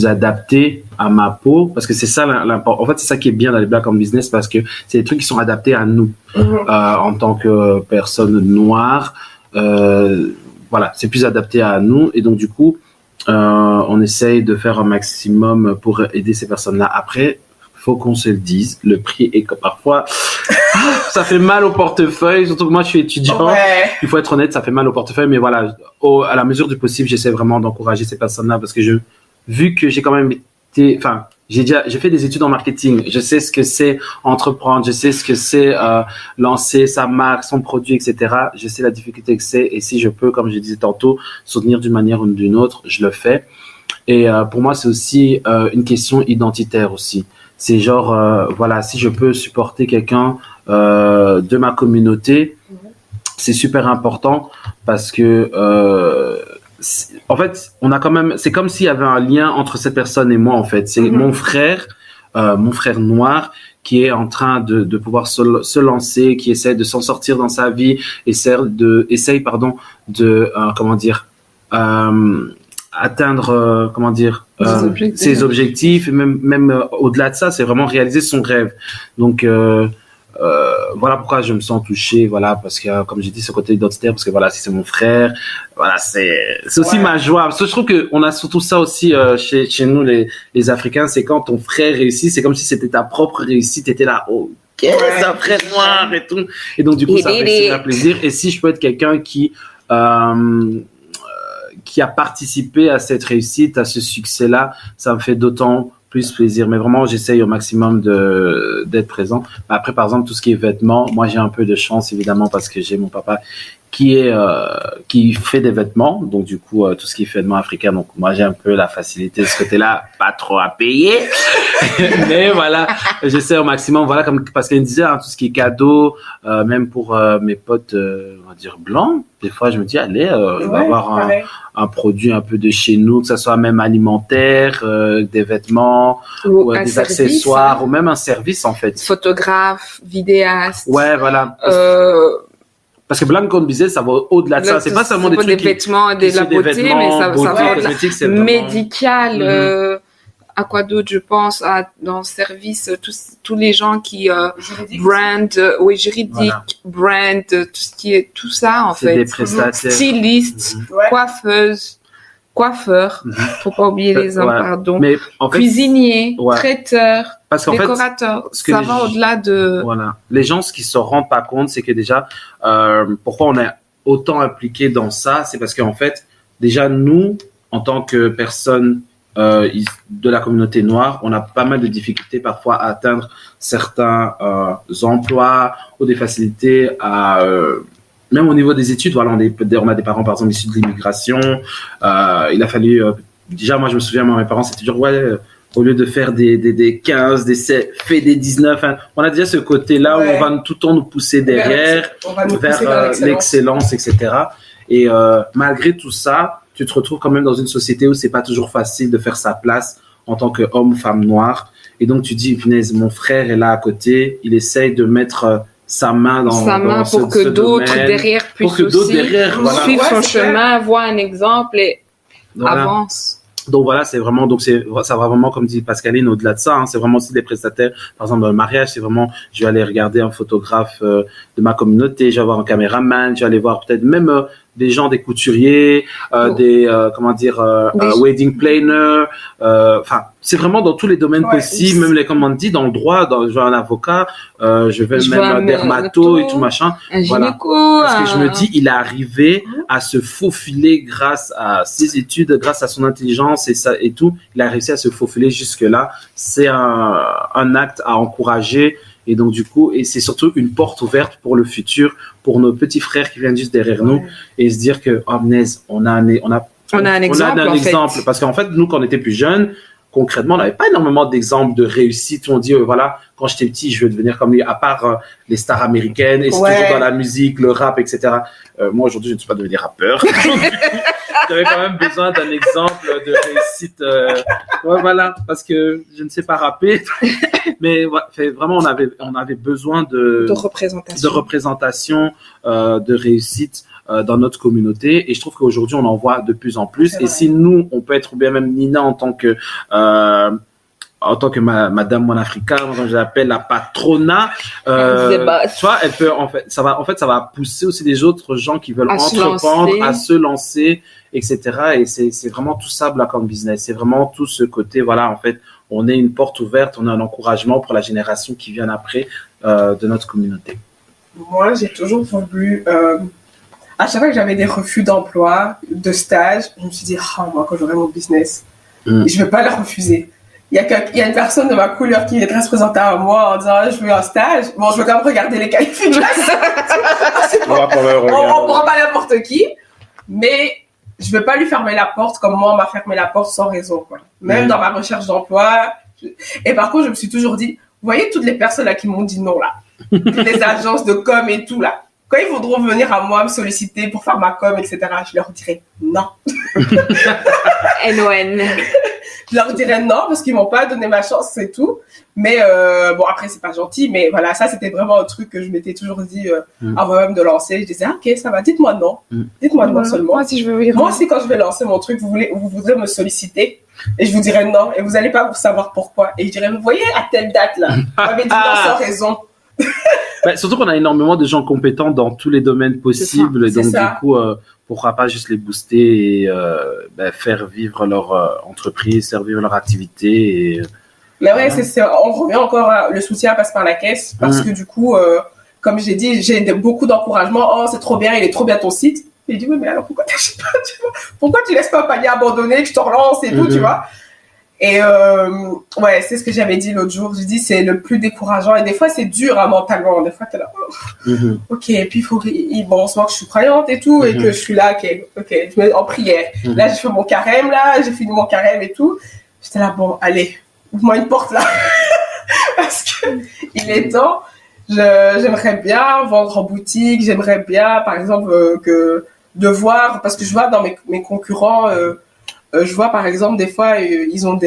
adapté à ma peau, parce que c'est ça l'important. En fait, c'est ça qui est bien dans les Black Owned Business, parce que c'est des trucs qui sont adaptés à nous en tant que personne noire. Voilà, c'est plus adapté à nous, et donc du coup, on essaye de faire un maximum pour aider ces personnes-là. Après, faut qu'on se le dise, le prix est que parfois ça fait mal au portefeuille, surtout que moi je suis étudiant. Il faut être honnête, ça fait mal au portefeuille, mais voilà, à la mesure du possible, j'essaie vraiment d'encourager ces personnes-là, parce que vu que j'ai quand même été, j'ai fait des études en marketing, je sais ce que c'est entreprendre, je sais ce que c'est lancer sa marque, son produit, etc. Je sais la difficulté que c'est, et si je peux, comme je disais tantôt, soutenir d'une manière ou d'une autre, je le fais. Et pour moi, c'est aussi une question identitaire aussi. C'est genre, voilà, si je peux supporter quelqu'un de ma communauté, c'est super important parce que, en fait, on a quand même, c'est comme s'il y avait un lien entre cette personne et moi, en fait. C'est mon frère noir, qui est en train de pouvoir se lancer, qui essaie de s'en sortir dans sa vie, essaye de atteindre ses objectifs, et même au-delà de ça, c'est vraiment réaliser son rêve. Donc voilà pourquoi je me sens touché, voilà, parce que comme j'ai dit, ce côté identitaire, parce que voilà, si c'est mon frère, voilà, c'est aussi ma joie. Parce que je trouve que on a surtout ça aussi chez nous les Africains, c'est quand ton frère réussit, c'est comme si c'était ta propre réussite, t'étais là, ok, c'est un frère noir et tout, et donc du coup ça fait super plaisir. Et si je peux être quelqu'un qui a participé à cette réussite, à ce succès-là, ça me fait d'autant plus plaisir. Mais vraiment, j'essaye au maximum d'être présent. Après, par exemple, tout ce qui est vêtements, moi, j'ai un peu de chance, évidemment, parce que j'ai mon papa qui fait des vêtements. Donc, du coup, tout ce qui est vêtements africains. Donc, moi, j'ai un peu la facilité de ce côté-là, pas trop à payer. Mais voilà, j'essaie au maximum. Voilà, comme Pascaline disait, hein, tout ce qui est cadeau, même pour mes potes, on va dire blancs. Des fois, je me dis, allez, on va avoir un produit un peu de chez nous, que ça soit même alimentaire, des vêtements, ou des service, accessoires, ou même un service, en fait.
Photographe, vidéaste.
Ouais, voilà. Parce que Blanc Comme Business, ça va au-delà de ça. C'est pas seulement des trucs
des vêtements, de la beauté, mais ça va au-delà. Médical, à quoi d'autre je pense, dans le service, tous les gens qui brand, juridique, voilà. Brand, tout ce qui est tout ça en
c'est
fait.
Des prestataires.
Styliste, coiffeur, faut pas oublier les hommes, pardon. Mais en fait, cuisinier, traiteur, décorateur, ça va au-delà de.
Voilà. Les gens, ce qu'ils se rendent pas compte, c'est que déjà, pourquoi on est autant impliqué dans ça, c'est parce qu'en fait, déjà nous, en tant que personnes de la communauté noire, on a pas mal de difficultés parfois à atteindre certains emplois ou des facilités à même au niveau des études. Voilà, on a des parents par exemple issus de l'immigration. Il a fallu déjà, moi je me souviens, mes parents c'était toujours au lieu de faire des 15, des 7, fais des 19. Hein, on a déjà ce côté-là où on va tout le temps nous pousser derrière vers l'excellence, etc. Et malgré tout ça, tu te retrouves quand même dans une société où c'est pas toujours facile de faire sa place en tant qu'homme ou femme noire. Et donc tu dis, punaise, mon frère est là à côté, il essaye de mettre sa main dans
pour que d'autres derrière puissent suivre son chemin, voir un exemple et avance.
Donc voilà, ça va vraiment, comme dit Pascaline, au-delà de ça, hein, c'est vraiment aussi des prestataires. Par exemple, dans le mariage, c'est vraiment, je vais aller regarder un photographe de ma communauté, je vais voir un caméraman, je vais aller voir peut-être même des gens, des couturiers, des wedding planner. Enfin, c'est vraiment dans tous les domaines possibles, même comme on dit, dans le droit, je veux un avocat, je veux même un dermato et tout machin.
Un gynéco.
Voilà. Parce que je me dis, il est arrivé à se faufiler grâce à ses études, grâce à son intelligence et tout. Il a réussi à se faufiler jusque-là. C'est un acte à encourager. Et donc, du coup, et c'est surtout une porte ouverte pour le futur, pour nos petits frères qui viennent juste derrière nous, et se dire que, on a un exemple. Parce qu'en fait, nous, quand on était plus jeunes, concrètement, on n'avait pas énormément d'exemples de réussite où on dit, voilà, quand j'étais petit, je veux devenir comme lui, à part les stars américaines, et c'est toujours dans la musique, le rap, etc. Moi, aujourd'hui, je ne suis pas devenu rappeur. J'avais quand même besoin d'un exemple de réussite. Voilà, parce que je ne sais pas rapper. Mais vraiment, on avait besoin de représentation, de réussite dans notre communauté. Et je trouve qu'aujourd'hui, on en voit de plus en plus. Et si nous, on peut être, ou bien même Nina en tant que Madame Mon Africa, comme je l'appelle, la patrona, tu vois, elle peut, ça va pousser aussi les autres gens qui veulent entreprendre, à se lancer, etc. Et c'est vraiment tout ça, Black Owned Business. C'est vraiment tout ce côté, voilà, en fait, on est une porte ouverte, on est un encouragement pour la génération qui vient après de notre communauté.
Moi, j'ai toujours voulu, à chaque fois que j'avais des refus d'emploi, de stage, je me suis dit, moi, quand j'aurai mon business, je ne vais pas le refuser. Il y a une personne de ma couleur qui est très présentée à moi en disant, je veux un stage. Bon, je veux quand même regarder les qualifications. On ne prend pas n'importe qui. Mais je veux pas lui fermer la porte comme moi on m'a fermé la porte sans raison, quoi. Même dans ma recherche d'emploi. Et par contre, je me suis toujours dit, vous voyez toutes les personnes là qui m'ont dit non là, toutes les agences de com et tout là, quand ils voudront venir à moi me solliciter pour faire ma com, etc., je leur dirai non.
NON.
Je leur dirais non parce qu'ils m'ont pas donné ma chance, c'est tout. Mais bon, après c'est pas gentil, mais voilà, ça c'était vraiment un truc que je m'étais toujours dit avant même de lancer. Je disais ok, ça va, dites-moi non, dites-moi non seulement.
Moi si je veux venir.
Moi aussi quand je vais lancer mon truc, vous voudrez me solliciter et je vous dirai non et vous allez pas vous savoir pourquoi. Et je dirais vous voyez à telle date là, vous m'avez dit non sans raison.
Bah, surtout qu'on a énormément de gens compétents dans tous les domaines possibles, et donc du coup, pourquoi pas juste les booster et faire vivre leur entreprise, faire vivre leur activité.
Mais ouais, on revient encore à le soutien passe par la caisse parce que du coup, comme j'ai dit, j'ai beaucoup d'encouragement. Oh, c'est trop bien, il est trop bien ton site. Et je dis oui, mais alors pourquoi t'achètes pas, tu vois? Pourquoi tu laisses pas un panier abandonné, que je te relance et tout, tu vois? Et ouais, c'est ce que j'avais dit l'autre jour. Je dis c'est le plus décourageant et des fois c'est dur mentalement. Des fois t'es là, ok. Et puis il faut bon, on se voit que je suis croyante et tout et que je suis là, ok, je mets en prière. Là j'ai fait mon carême là, j'ai fini mon carême et tout. J'étais là bon, allez, ouvre-moi une porte là parce que il est temps. J'aimerais bien vendre en boutique. J'aimerais bien, par exemple, de voir parce que je vois dans mes concurrents. Je vois par exemple des fois ils ont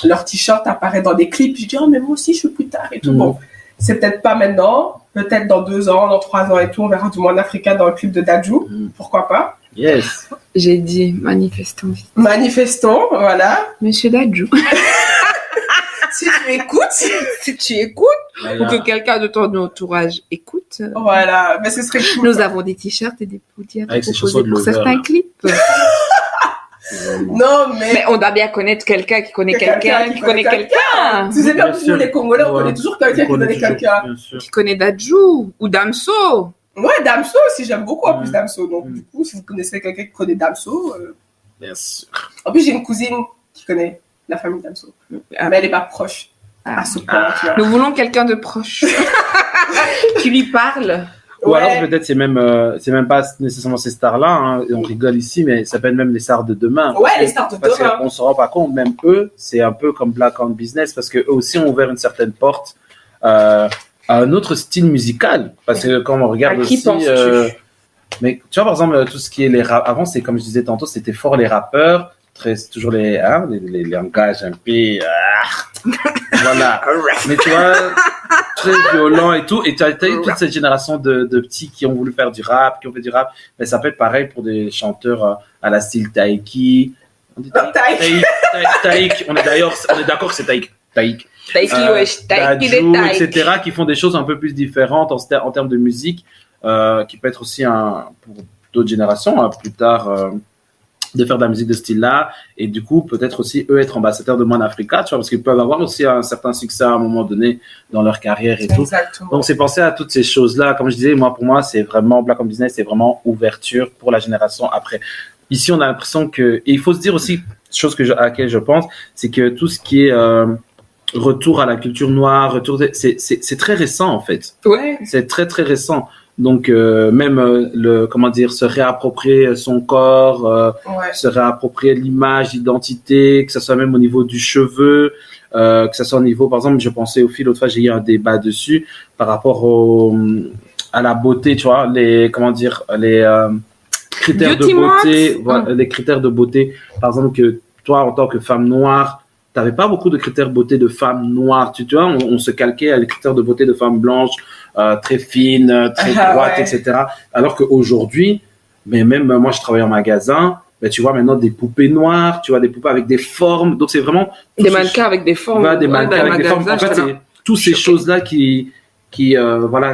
leur t-shirt apparaît dans des clips. Je dis oh mais moi aussi je veux plus tard et tout. Bon, c'est peut-être pas maintenant, peut-être dans 2 ans, dans 3 ans et tout. On verra du One Africa dans le clip de Dadju. Pourquoi pas?
Yes.
J'ai dit manifestons.
Manifestons, voilà.
Monsieur Dadju.
Si tu écoutes,
ou que quelqu'un de ton entourage écoute.
Voilà, mais ce serait cool.
Nous avons des t-shirts et des poulies à
proposer
pour certains clips.
Non, mais
on doit bien connaître quelqu'un qui connaît quelqu'un qui connaît quelqu'un.
Tu sais bien que nous, les Congolais, on connaît toujours quelqu'un qui connaît quelqu'un.
Qui connaît Dadju ou Damso.
Ouais, Damso aussi, j'aime beaucoup en plus Damso. Donc, du coup, si vous connaissez quelqu'un qui connaît Damso.
Bien sûr.
En plus, j'ai une cousine qui connaît la famille Damso. Mais elle n'est pas proche à ce point. Tu vois.
Nous voulons quelqu'un de proche. Qui lui parle.
Ou alors peut-être c'est même pas nécessairement ces stars-là, hein, et on rigole ici, mais ça peut être même les stars de demain.
Ouais, les stars de
parce
demain.
On se rend pas compte, même eux, c'est un peu comme Black on Business, parce que eux aussi ont ouvert une certaine porte à un autre style musical. Parce que quand on regarde aussi, mais tu vois par exemple tout ce qui est les rap, avant c'est comme je disais tantôt, c'était fort les rappeurs, toujours les langages un peu, voilà. Mais tu vois. Très violent et tout, et tu as eu toute cette génération de petits qui ont voulu faire du rap, qui ont fait du rap, mais ça peut être pareil pour des chanteurs à la style Taïki. On dit Taïk. On est d'accord que c'est Taïk. Taïki, etc., qui font des choses un peu plus différentes en termes de musique, qui peut être aussi pour d'autres générations, plus tard, de faire de la musique de ce style-là, et du coup, peut-être aussi, eux, être ambassadeurs de One Africa, tu vois, parce qu'ils peuvent avoir aussi un certain succès à un moment donné dans leur carrière et
Exactement.
tout. Donc, c'est penser à toutes ces choses-là. Comme je disais, pour moi, c'est vraiment, Black on Business, c'est vraiment ouverture pour la génération après. Ici, on a l'impression que, et il faut se dire aussi, chose à laquelle je pense, c'est que tout ce qui est retour à la culture noire, c'est très récent, en fait.
Ouais.
C'est très, très récent. Donc même se réapproprier son corps, se réapproprier l'image, l'identité, que ça soit même au niveau du cheveu, que ça soit au niveau, par exemple, je pensais au fil l'autre fois, j'ai eu un débat dessus par rapport à la beauté, tu vois, les critères de beauté, voilà, les critères de beauté, par exemple que toi en tant que femme noire, t'avais pas beaucoup de critères de beauté de femme noire, tu vois, on se calquait à les critères de beauté de femme blanche. Très fine, très droite, etc. Alors qu'aujourd'hui, mais même moi, je travaille en magasin, tu vois maintenant des poupées noires, tu vois des poupées avec des formes. Donc, c'est vraiment...
Des mannequins avec des formes.
Voilà, des mannequins avec des formes. En fait, c'est toutes ces choses-là qui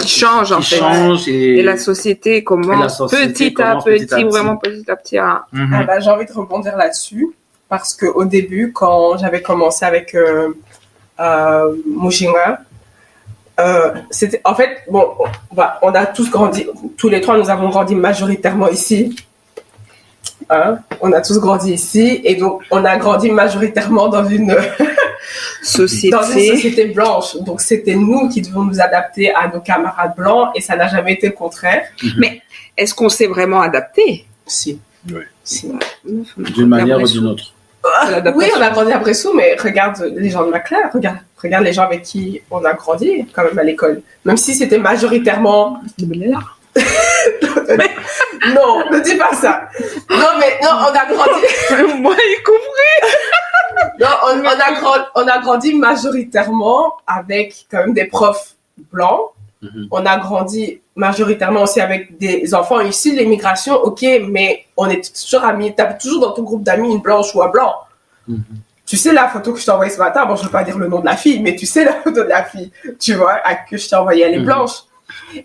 changent, en fait. Et
la société commence petit à petit, vraiment petit à petit.
J'ai envie de rebondir là-dessus parce qu'au début, quand j'avais commencé avec Mujinga, c'était en fait on a tous grandi, tous les trois nous avons grandi majoritairement ici, on a tous grandi ici et donc on a grandi majoritairement dans une société blanche, donc c'était nous qui devons nous adapter à nos camarades blancs et ça n'a jamais été le contraire.
Mais est-ce qu'on s'est vraiment adapté?
Si.
Ouais.
Sinon,
D'une manière ou d'une autre.
Oui, on a grandi à Bressou, mais regarde les gens de ma classe, regarde les gens avec qui on a grandi quand même à l'école. Même si c'était majoritairement... Non, ne dis pas ça. Non, mais non, on a grandi...
Moi, y compris.
Non, on a grandi majoritairement avec quand même des profs blancs.
Mhm.
On a grandi majoritairement aussi avec des enfants issus de l'immigration, ok, mais on est toujours amis. T'as toujours dans ton groupe d'amis une blanche ou un blanc.
Mhm.
Tu sais la photo que je t'ai envoyée ce matin, bon, je ne veux pas dire le nom de la fille, mais tu sais la photo de la fille, tu vois, que je t'ai envoyée, elle est blanche.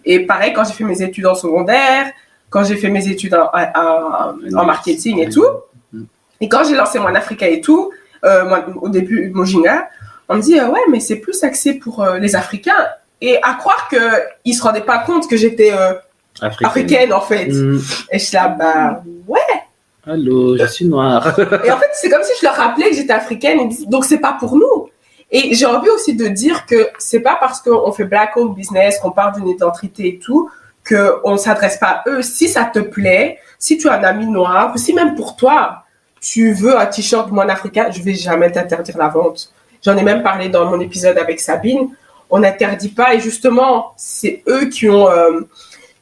Et pareil, quand j'ai fait mes études en secondaire, quand j'ai fait mes études en marketing et tout, et quand j'ai lancé One Africa et tout, au début, Mojinga, on me dit, ouais, mais c'est plus axé pour les Africains. Et à croire qu'ils ne se rendaient pas compte que j'étais africaine, en fait. Et je suis là, bah, ouais.
Allô, je suis noire.
Et en fait, c'est comme si je leur rappelais que j'étais africaine. Ils disent, donc, c'est pas pour nous. Et j'ai envie aussi de dire que c'est pas parce qu'on fait black-owned business, qu'on parle d'une identité et tout, qu'on ne s'adresse pas à eux. Si ça te plaît, si tu as un ami noir, ou si même pour toi, tu veux un t-shirt One Africa, je vais jamais t'interdire la vente. J'en ai même parlé dans mon épisode avec Sabine. On n'interdit pas, et justement, c'est eux qui ont,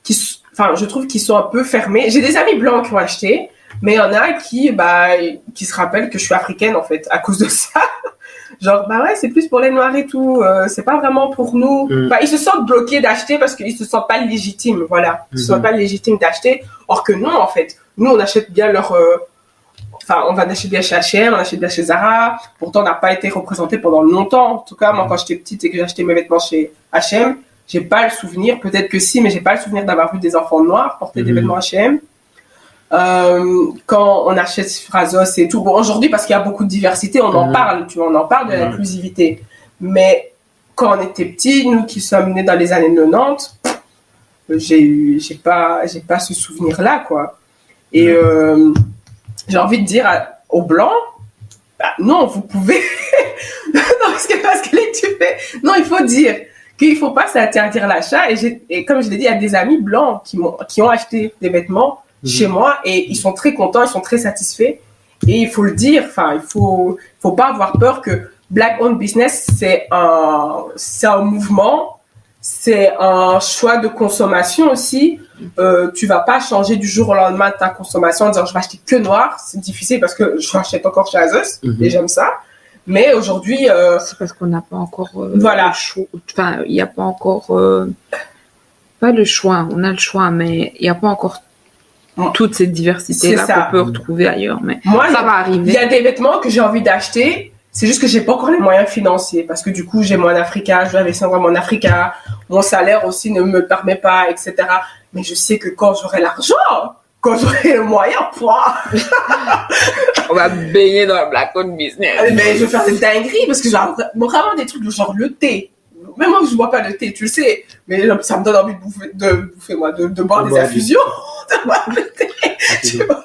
je trouve qu'ils sont un peu fermés. J'ai des amis blancs qui ont acheté, mais il y en a qui se rappellent que je suis africaine, en fait, à cause de ça. Genre, bah ouais, c'est plus pour les noirs et tout, c'est pas vraiment pour nous. Ils se sentent bloqués d'acheter parce qu'ils se sentent pas légitimes, voilà. Ils se sentent pas légitimes d'acheter, or que non, en fait. Nous, on achète bien on va acheter bien chez H&M, on achète bien chez Zara. Pourtant, on n'a pas été représenté pendant longtemps. En tout cas, moi, quand j'étais petite et que j'achetais mes vêtements chez H&M, j'ai pas le souvenir, peut-être que si, mais j'ai pas le souvenir d'avoir vu des enfants noirs porter des vêtements H&M. Quand on achète Phrasos et tout. Bon, aujourd'hui, parce qu'il y a beaucoup de diversité, on en parle, tu vois, on en parle de l'inclusivité. Mais quand on était petits, nous qui sommes nés dans les années 90, j'ai pas ce souvenir-là, quoi. Et j'ai envie de dire aux Blancs, bah, non, vous pouvez... non, parce que là, tu fais... Non, il faut dire qu'il faut pas s'interdire l'achat. Et comme je l'ai dit, il y a des amis blancs qui ont acheté des vêtements chez moi et ils sont très contents, ils sont très satisfaits. Et il faut le dire, il faut pas avoir peur que Black Owned Business, c'est un mouvement, c'est un choix de consommation aussi. Tu vas pas changer du jour au lendemain ta consommation en disant je vais acheter que noir. C'est difficile parce que je achète encore chez Asos et j'aime ça. Mais aujourd'hui...
c'est parce qu'on n'a pas encore...
voilà.
Il n'y a pas encore... pas le choix, on a le choix, mais il n'y a pas encore toute cette diversité-là qu'on peut retrouver ailleurs. Mais
moi,
ça va arriver.
Il y a des vêtements que j'ai envie d'acheter, c'est juste que j'ai pas encore les moyens financiers. Parce que du coup, j'ai One Africa, je dois investir dans One Africa, mon salaire aussi ne me permet pas, etc. Mais je sais que quand j'aurai l'argent, quand j'aurai le moyen,
on va baigner dans le Black Owned Business.
Mais je vais faire des dingueries parce que j'ai vraiment des trucs du genre le thé. Même moi, je bois pas de thé, tu le sais. Mais ça me donne envie de boire des infusions, de boire le thé. Tu vois.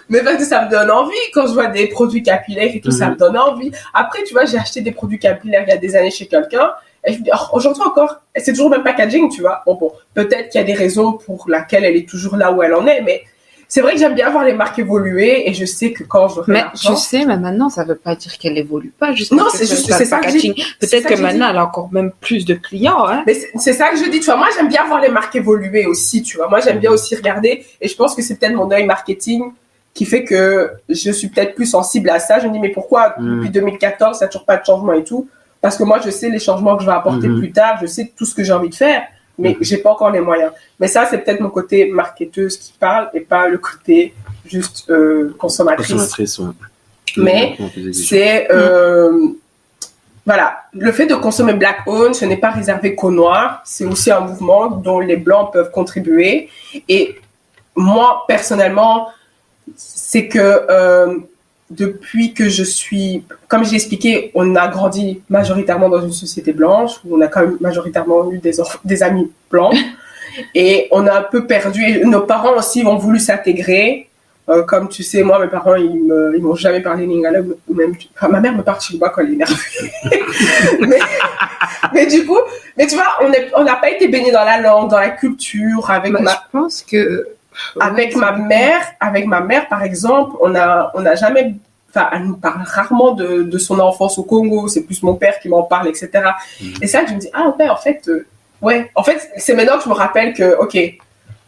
Mais parce que ça me donne envie. Quand je vois des produits capillaires et tout, ça me donne envie. Après, tu vois, j'ai acheté des produits capillaires il y a des années chez quelqu'un. Et je me dis, aujourd'hui encore, c'est toujours le même packaging, tu vois. Bon, peut-être qu'il y a des raisons pour lesquelles elle est toujours là où elle en est, mais c'est vrai que j'aime bien voir les marques évoluer et je sais que quand j'aurai l'argent...
Mais tu sais, mais maintenant, ça veut pas dire qu'elle évolue pas.
Non, c'est juste c'est ça que j'ai dit.
Peut-être que maintenant, elle a encore même plus de clients. Hein.
Mais c'est ça que je dis, tu vois. Moi, j'aime bien voir les marques évoluer aussi, tu vois. Moi, j'aime bien aussi regarder et je pense que c'est peut-être mon œil marketing qui fait que je suis peut-être plus sensible à ça. Je me dis, mais pourquoi depuis 2014, il n'y a toujours pas de changement et tout? Parce que moi, je sais les changements que je vais apporter plus tard. Je sais tout ce que j'ai envie de faire. Mais j'ai pas encore les moyens. Mais ça, c'est peut-être mon côté marketeuse qui parle et pas le côté juste consommatrice.
Ouais.
Mais c'est... voilà, le fait de consommer Black Owned, ce n'est pas réservé qu'aux Noirs. C'est aussi un mouvement dont les Blancs peuvent contribuer. Et moi, personnellement, c'est que... depuis que je suis, comme je l'ai expliqué, on a grandi majoritairement dans une société blanche où on a quand même majoritairement eu des amis blancs et on a un peu perdu. Et nos parents aussi ont voulu s'intégrer. Comme tu sais, moi, mes parents, ils m'ont jamais parlé lingala ou même ma mère me parle chinois quand elle est énervée. mais du coup, tu vois, on n'a pas été baigné dans la langue, dans la culture avec
Je pense que
Avec ma mère, par exemple, on n'a jamais, enfin, elle nous parle rarement de son enfance au Congo. C'est plus mon père qui m'en parle, etc. Et c'est là que je me dis, ah ouais, en fait, c'est maintenant que je me rappelle que, ok,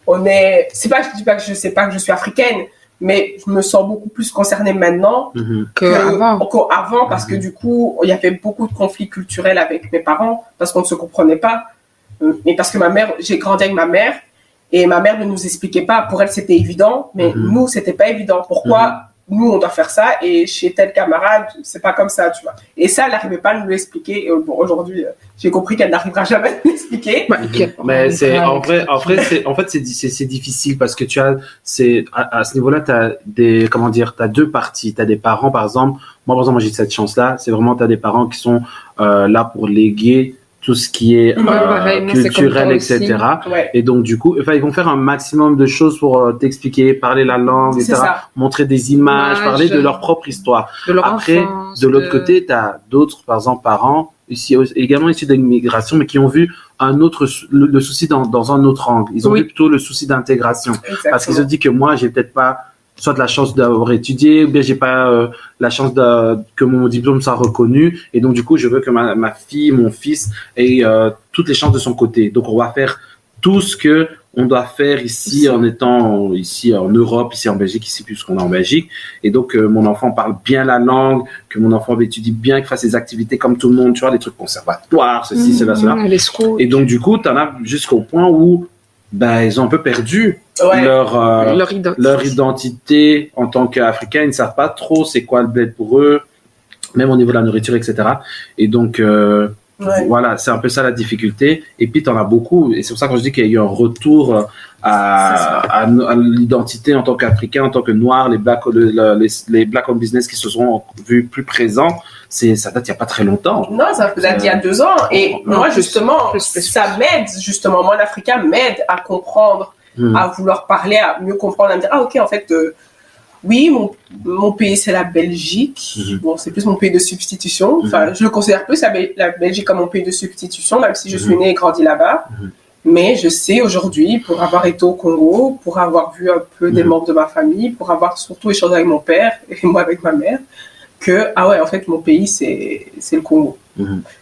je dis pas que je sais pas que je suis africaine, mais je me sens beaucoup plus concernée maintenant qu'encore avant, parce que du coup, il y avait beaucoup de conflits culturels avec mes parents, parce qu'on ne se comprenait pas. Mais parce que j'ai grandi avec ma mère, et ma mère ne nous expliquait pas. Pour elle, c'était évident, mais nous, c'était pas évident. Pourquoi nous, on doit faire ça, et chez tel camarade, c'est pas comme ça, tu vois. Et ça, elle n'arrivait pas à nous l'expliquer. Et bon, aujourd'hui, j'ai compris qu'elle n'arrivera jamais à nous l'expliquer.
Mais c'est, en fait, c'est difficile parce que à ce niveau-là, t'as deux parties. T'as des parents, par exemple. Moi, j'ai cette chance-là. C'est vraiment, t'as des parents qui sont, là pour léguer tout ce qui est culturel, etc.
Ouais.
Et donc, du coup, ils vont faire un maximum de choses pour t'expliquer, parler la langue, etc. Montrer des images, parler de leur propre histoire. Après, de l'autre côté, tu as d'autres, par exemple, parents, également issus de l'immigration, mais qui ont vu le souci dans un autre angle. Ils ont vu plutôt le souci d'intégration.
Exactement.
Parce qu'ils se disent que moi, j'ai peut-être pas soit de la chance d'avoir étudié, ou bien j'ai pas la chance que mon diplôme soit reconnu, et donc du coup je veux que ma fille, mon fils aient toutes les chances de son côté. Donc on va faire tout ce que on doit faire ici en étant ici en Europe, ici en Belgique, ici puisqu'on est en Belgique, et donc mon enfant parle bien la langue, que mon enfant étudie bien, qu'il fasse ses activités comme tout le monde, tu vois, des trucs conservatoires, ceci, cela, cela. Et donc du coup t'en as jusqu'au point où ils ont un peu perdu leur identité en tant qu'Africains. Ils ne savent pas trop c'est quoi le bled pour eux, même au niveau de la nourriture, etc. Et donc, voilà, c'est un peu ça la difficulté. Et puis, tu en as beaucoup. Et c'est pour ça que je dis qu'il y a eu un retour à l'identité en tant qu'Africain, en tant que Noir, les Black on Business qui se sont vus plus présents. Ça date il n'y a pas très longtemps.
Non, ça date il y a 2 ans. Et moi, justement, ça m'aide, justement. Moi, l'Africain m'aide à comprendre, à vouloir parler, à mieux comprendre, à me dire, ah, ok, en fait, oui, mon pays, c'est la Belgique. Bon, c'est plus mon pays de substitution. Enfin, je le considère plus la Belgique comme mon pays de substitution, même si je suis née et grandi là-bas. Mais je sais aujourd'hui, pour avoir été au Congo, pour avoir vu un peu des membres de ma famille, pour avoir surtout échangé avec mon père et moi avec ma mère, que, ah ouais, en fait, mon pays, c'est le Congo.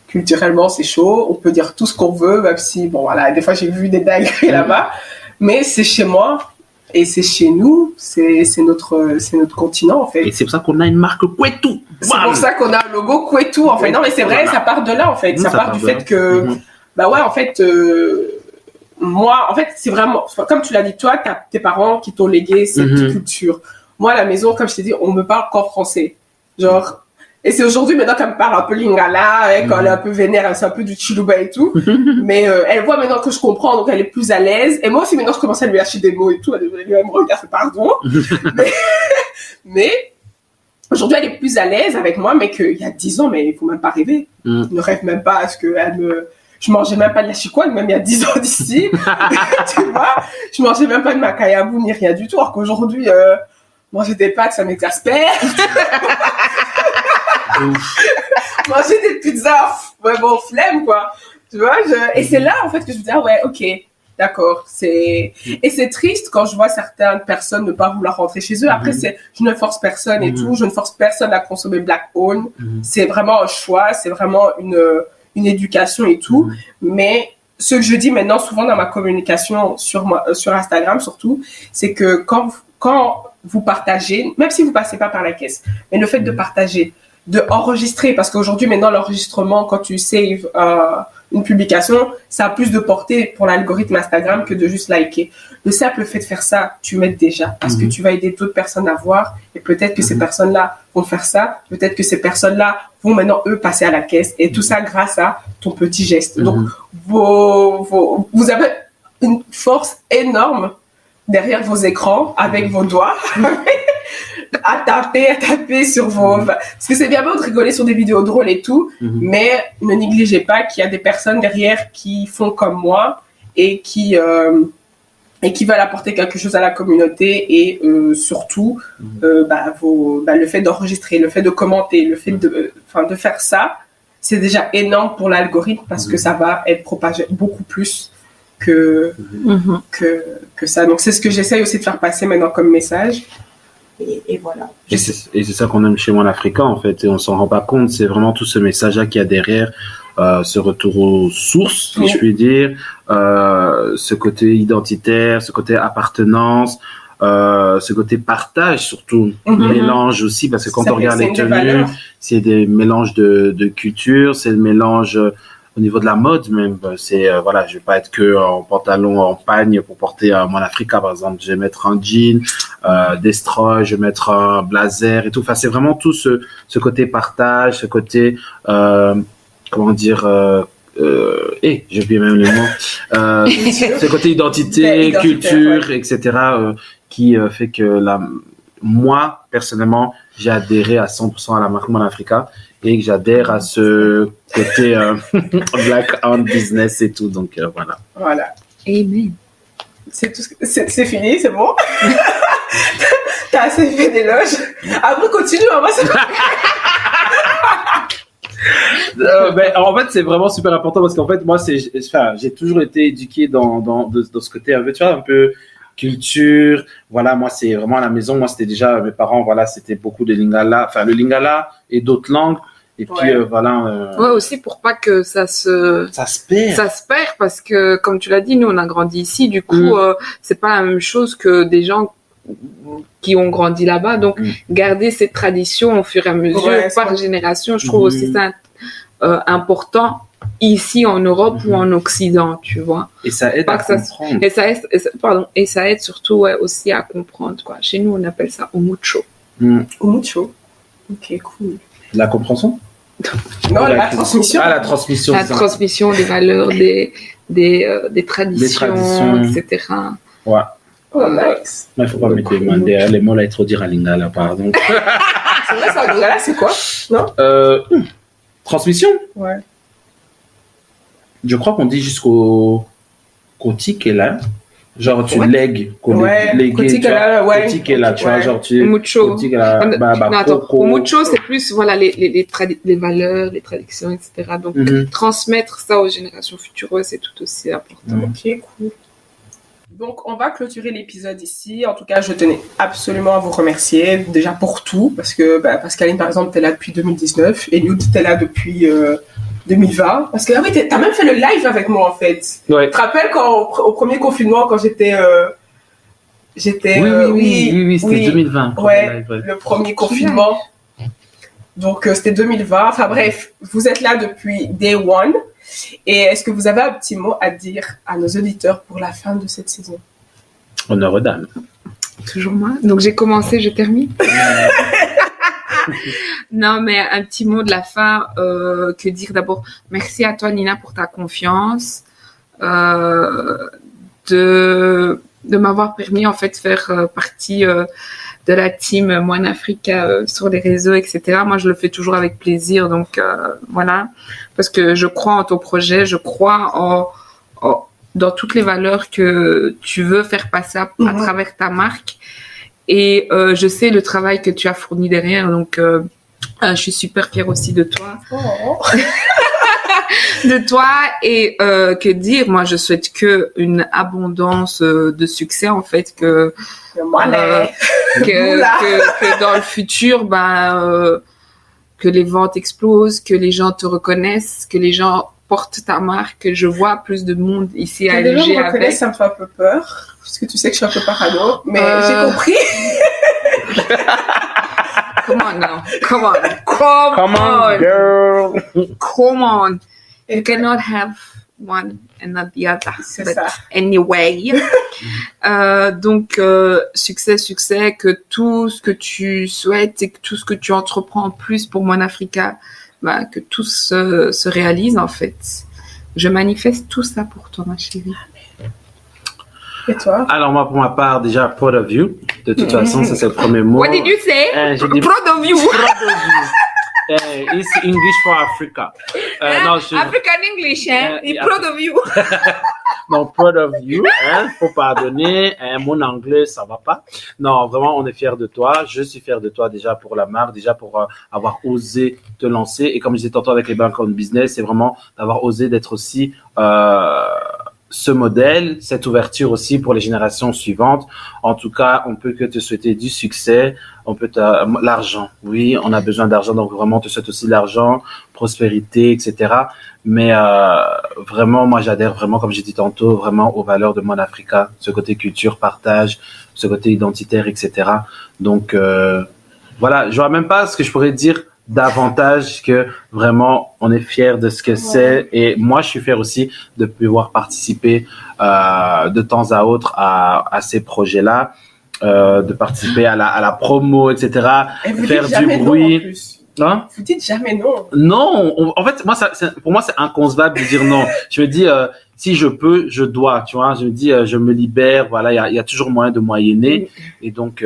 Culturellement, c'est chaud. On peut dire tout ce qu'on veut, même si, bon, voilà, des fois, j'ai vu des dingueries là-bas. Mais c'est chez moi. Et c'est chez nous, c'est notre continent, en fait.
Et c'est pour ça qu'on a une marque Kwetu.
C'est pour ça qu'on a un logo Kwetu, en fait. Non, mais c'est vrai, ça part de là, en fait. Ça part du fait que, en fait, moi, en fait, c'est vraiment, comme tu l'as dit, toi, t'as tes parents qui t'ont légué cette culture. Moi, à la maison, comme je t'ai dit, on me parle qu'en français. Genre, et c'est aujourd'hui, maintenant, qu'elle me parle un peu lingala, quand elle est un peu vénère, c'est un peu du chiluba et tout. Mais elle voit maintenant que je comprends, donc elle est plus à l'aise. Et moi aussi, maintenant, je commence à lui lâcher des mots et tout. Elle me regarde, pardon. mais aujourd'hui, elle est plus à l'aise avec moi, mais qu'il y a 10 ans, mais il faut même pas rêver. Je ne rêve même pas à ce qu'elle je mangeais même pas de la chikwag, même il y a 10 ans d'ici. Tu vois, je mangeais même pas de makayabou ni rien du tout. Alors qu'aujourd'hui, manger des pâtes, ça m'exaspère. Manger des pizzas, flemme, quoi. Tu vois, et c'est là, en fait, que je me dis, ah ouais, ok, d'accord. Et c'est triste quand je vois certaines personnes ne pas vouloir rentrer chez eux. Après, je ne force personne et tout. Je ne force personne à consommer Black Owned. C'est vraiment un choix. C'est vraiment une éducation et tout. Mais ce que je dis maintenant, souvent dans ma communication sur Instagram surtout, c'est que quand vous partagez, même si vous passez pas par la caisse, mais le fait de partager, de enregistrer, parce qu'aujourd'hui, maintenant, l'enregistrement, quand tu saves une publication, ça a plus de portée pour l'algorithme Instagram que de juste liker. Le simple fait de faire ça, tu m'aides déjà, parce que tu vas aider d'autres personnes à voir, et peut-être que ces personnes-là vont faire ça, peut-être que ces personnes-là vont maintenant, eux, passer à la caisse, et tout ça grâce à ton petit geste. Donc, vous avez une force énorme derrière vos écrans, avec vos doigts, à taper sur vos... Parce que c'est bien beau de rigoler sur des vidéos drôles et tout, mais ne négligez pas qu'il y a des personnes derrière qui font comme moi et qui veulent apporter quelque chose à la communauté et surtout le fait d'enregistrer, le fait de commenter, le fait de faire ça, c'est déjà énorme pour l'algorithme parce que ça va être propagé beaucoup plus que,
Mhm.
que ça. Donc, c'est ce que j'essaye aussi de faire passer maintenant comme message. Et voilà.
Et c'est ça qu'on aime chez One Africa, en fait, et on s'en rend pas compte. C'est vraiment tout ce message-là qu'il y a derrière, ce retour aux sources, si
Oui.
je puis dire, ce côté identitaire, ce côté appartenance, ce côté partage surtout,
Mhm.
mélange aussi, parce que quand
Ça
on
fait-
regarde
c'est
les
une des
tenues,
valeurs.
c'est des mélanges de culture, c'est le mélange au niveau de la mode même. C'est voilà, je vais pas être que en pantalon en pagne pour porter un One Africa par exemple. Je vais mettre un jean, destroy, je vais mettre un blazer et tout. Enfin, c'est vraiment tout ce côté partage, ce côté comment dire. J'ai oublié même les mots. Ce côté identité,
Identitaire,
culture, etc. Qui fait que moi, personnellement, j'ai adhéré à 100% à la marque One Africa et que j'adhère à ce côté black owned business et tout. Donc, voilà.
Voilà.
Amen.
C'est tout. C'est fini, c'est bon. T'as assez fait d'éloges. Après, continue. Moi, c'est
Ben, en fait, c'est vraiment super important parce qu'en fait, moi, j'ai toujours été éduqué dans ce côté un peu, tu vois, un peu culture. Voilà, moi, c'est vraiment à la maison. Moi, c'était déjà mes parents. Voilà, c'était beaucoup de lingala, enfin le lingala et d'autres langues. Et puis
Ouais.
voilà.
Ouais, aussi pour pas que ça se
perd.
ça se perd parce que comme tu l'as dit, nous on a grandi ici, du coup c'est pas la même chose que des gens qui ont grandi là-bas. Donc garder cette tradition au fur et à mesure
Ouais,
par
ça.
génération, je trouve aussi ça important ici en Europe ou en Occident, tu vois.
Et ça aide
Pas
à
que ça-
comprendre.
Et ça aide surtout ouais, aussi à comprendre quoi. Chez nous on appelle ça mucho.
mucho. Ok, cool.
La compréhension.
Non, la transmission.
Ah, la transmission.
La
ça.
transmission des valeurs, des traditions, etc.
Ouais.
Oh, nice.
Il faut pas mettre les mains derrière les mots là et trop dire à lingala, pardon.
C'est vrai, ça, là, c'est quoi? Non?
Transmission.
Ouais.
Je crois qu'on dit jusqu'au tic est là. Genre tu
Ouais.
lègues,
Kotik est là, ouais.
Kotik est là, tu vois,
Ouais.
genre tu
Mucho.
Kotik est là,
Non, attends,
coco.
au mucho, c'est plus voilà les valeurs, les traditions, etc. Donc transmettre ça aux générations futures, ouais, c'est tout aussi important.
Ok, cool. Donc, on va clôturer l'épisode ici. En tout cas, je tenais absolument à vous remercier, déjà pour tout, parce que Pascaline, par exemple, t'es là depuis 2019, et Eliud, t'es là depuis 2020. Parce que, ah oui, t'as même fait le live avec moi, en fait.
Ouais.
Tu te rappelles au premier confinement, quand j'étais...
Oui, c'était 2020.
Ouais, le premier confinement. Donc, c'était 2020. Enfin bref, vous êtes là depuis day one. Et est-ce que vous avez un petit mot à dire à nos auditeurs pour la fin de cette saison?
Honneur aux dames.
Toujours moi. Donc j'ai commencé, je termine. Non, mais un petit mot de la fin. Que dire d'abord? Merci à toi, Nina, pour ta confiance. De m'avoir permis en fait de faire partie de la team One Africa sur les réseaux, etc. Moi, je le fais toujours avec plaisir, donc voilà, parce que je crois en ton projet, je crois dans toutes les valeurs que tu veux faire passer à travers ta marque, et je sais le travail que tu as fourni derrière, donc je suis super fière aussi de toi.
Oh.
De toi, et que dire, moi je souhaite que une abondance de succès en fait, que dans le futur que les ventes explosent, que les gens te reconnaissent, que les gens portent ta marque, que je vois plus de monde ici à
les gens
Alger
me reconnaissent,
avec.
ça me fait un peu peur, parce que tu sais que je suis un peu parano, mais j'ai compris.
Come on now, come on,
girl.
come on. You cannot have one and not the other.
C'est
But
ça.
anyway. Donc, succès, que tout ce que tu souhaites et que tout ce que tu entreprends en plus pour One Africa, que tout se réalise en fait. Je manifeste tout ça pour toi, ma chérie.
Et toi?
Alors moi, pour ma part, déjà, proud of you. De toute façon, ça c'est le premier mot.
What did you say?
J'ai dit
Proud of you.
proud of you. It's English for Africa. Non,
African English, hein?
Yeah.
Proud of you.
non, proud of you. Faut pardonner. Mon anglais, ça va pas. Non, vraiment, on est fiers de toi. Je suis fier de toi déjà pour la marque, déjà pour avoir osé te lancer. Et comme je disais tantôt avec les banques en business, c'est vraiment d'avoir osé d'être aussi ce modèle, cette ouverture aussi pour les générations suivantes. En tout cas, on peut que te souhaiter du succès. On peut l'argent. Oui, on a besoin d'argent, donc vraiment, on te souhaite aussi l'argent, prospérité, etc. Mais vraiment, moi, j'adhère vraiment, comme j'ai dit tantôt, vraiment aux valeurs de Mon Africa, ce côté culture, partage, ce côté identitaire, etc. Donc, voilà, je vois même pas ce que je pourrais dire davantage que vraiment on est fier de ce que c'est, et moi je suis fier aussi de pouvoir participer de temps à autre à ces projets-là, de participer à la promo, etc.
Et vous
faire
dites
du
jamais
bruit.
non, en plus.
Hein?
Vous dites jamais non.
Non, en fait, moi, pour moi, c'est inconcevable de dire non. Je me dis, si je peux, je dois, tu vois. Je me dis, je me libère. Voilà, il y a toujours moyen de moyenner. Et donc,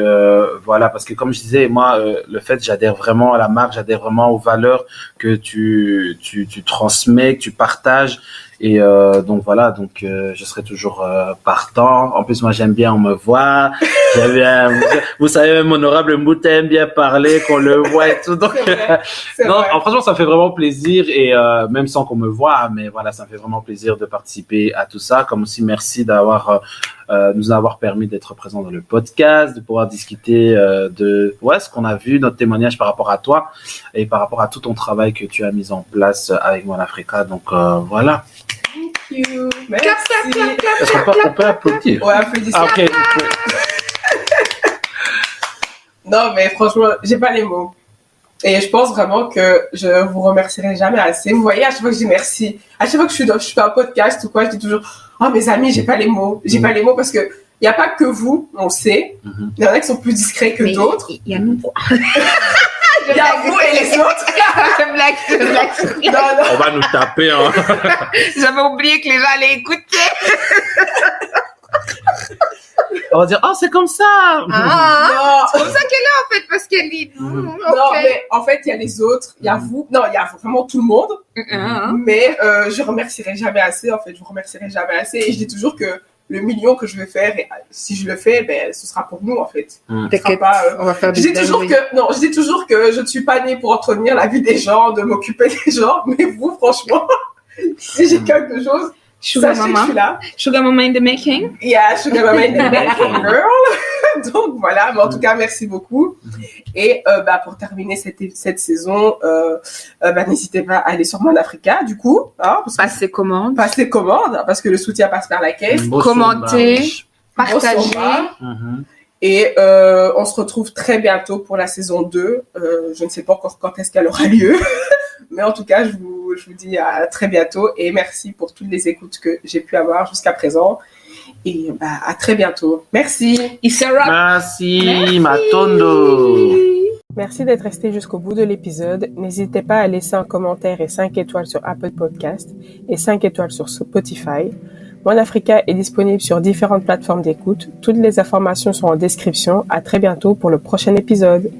voilà, parce que comme je disais, moi, le fait, j'adhère vraiment à la marque, j'adhère vraiment aux valeurs que tu transmets, que tu partages. Et donc voilà, donc je serai toujours partant. En plus, moi, j'aime bien on me voit. J'aime bien, vous savez, même Honorable Mbouta aime bien parler, qu'on le voit et tout. Donc, non, franchement, ça me fait vraiment plaisir, et même sans qu'on me voit, mais voilà, ça me fait vraiment plaisir de participer à tout ça. Comme aussi, merci d'avoir nous avoir permis d'être présents dans le podcast, de pouvoir discuter de ce qu'on a vu, notre témoignage par rapport à toi et par rapport à tout ton travail que tu as mis en place avec Mon Africa. Donc voilà.
Thank you. Merci.
Est-ce qu'on peut applaudir?
Ouais, applaudissez.
Ah, ok.
Non, mais franchement, j'ai pas les mots. Et je pense vraiment que je vous remercierai jamais assez. Vous voyez, à chaque fois que je dis merci, à chaque fois que je fais un podcast ou quoi, je dis toujours, oh, mes amis, j'ai pas les mots. J'ai pas les mots parce que il y a pas que vous, on le sait. Il y en a qui sont plus discrets que d'autres.
Il y a nous.
Il y a vous et les autres.
Je blague.
Non.
On va nous taper, hein.
J'avais oublié que les gens allaient écouter.
On va dire, oh, c'est comme ça.
Non.
C'est comme ça qu'elle est, en fait, parce qu'elle dit.
Non, mais en fait, il y a les autres, il y a vous. Non, il y a vraiment tout le monde. Mais je remercierai jamais assez, en fait. Je vous remercierai jamais assez. Et je dis toujours que le million que je vais faire, et si je le fais, ben, ce sera pour nous, en fait.
T'inquiète,
on
va faire
je dis toujours que je ne suis pas née pour entretenir la vie des gens, de m'occuper des gens. Mais vous, franchement, si j'ai quelque chose,
Sugar
sachez que je
Mama.
suis là.
Sugar Mama in the making.
Yeah, Sugar Mama in the making, girl. Donc voilà, mais en tout cas, merci beaucoup. Et pour terminer cette saison, n'hésitez pas à aller sur Mon Africa, du coup. Hein,
Passez commande.
Passez commande, parce que le soutien passe par la caisse.
Commentez, partagez.
Et on se retrouve très bientôt pour la saison 2. Je ne sais pas encore quand est-ce qu'elle aura lieu. Mais en tout cas, je vous dis à très bientôt. Et merci pour toutes les écoutes que j'ai pu avoir jusqu'à présent. Et à très bientôt. Merci.
Merci, Matondo.
Merci d'être resté jusqu'au bout de l'épisode. N'hésitez pas à laisser un commentaire et 5 étoiles sur Apple Podcast et 5 étoiles sur Spotify. Mon Africa est disponible sur différentes plateformes d'écoute. Toutes les informations sont en description. À très bientôt pour le prochain épisode.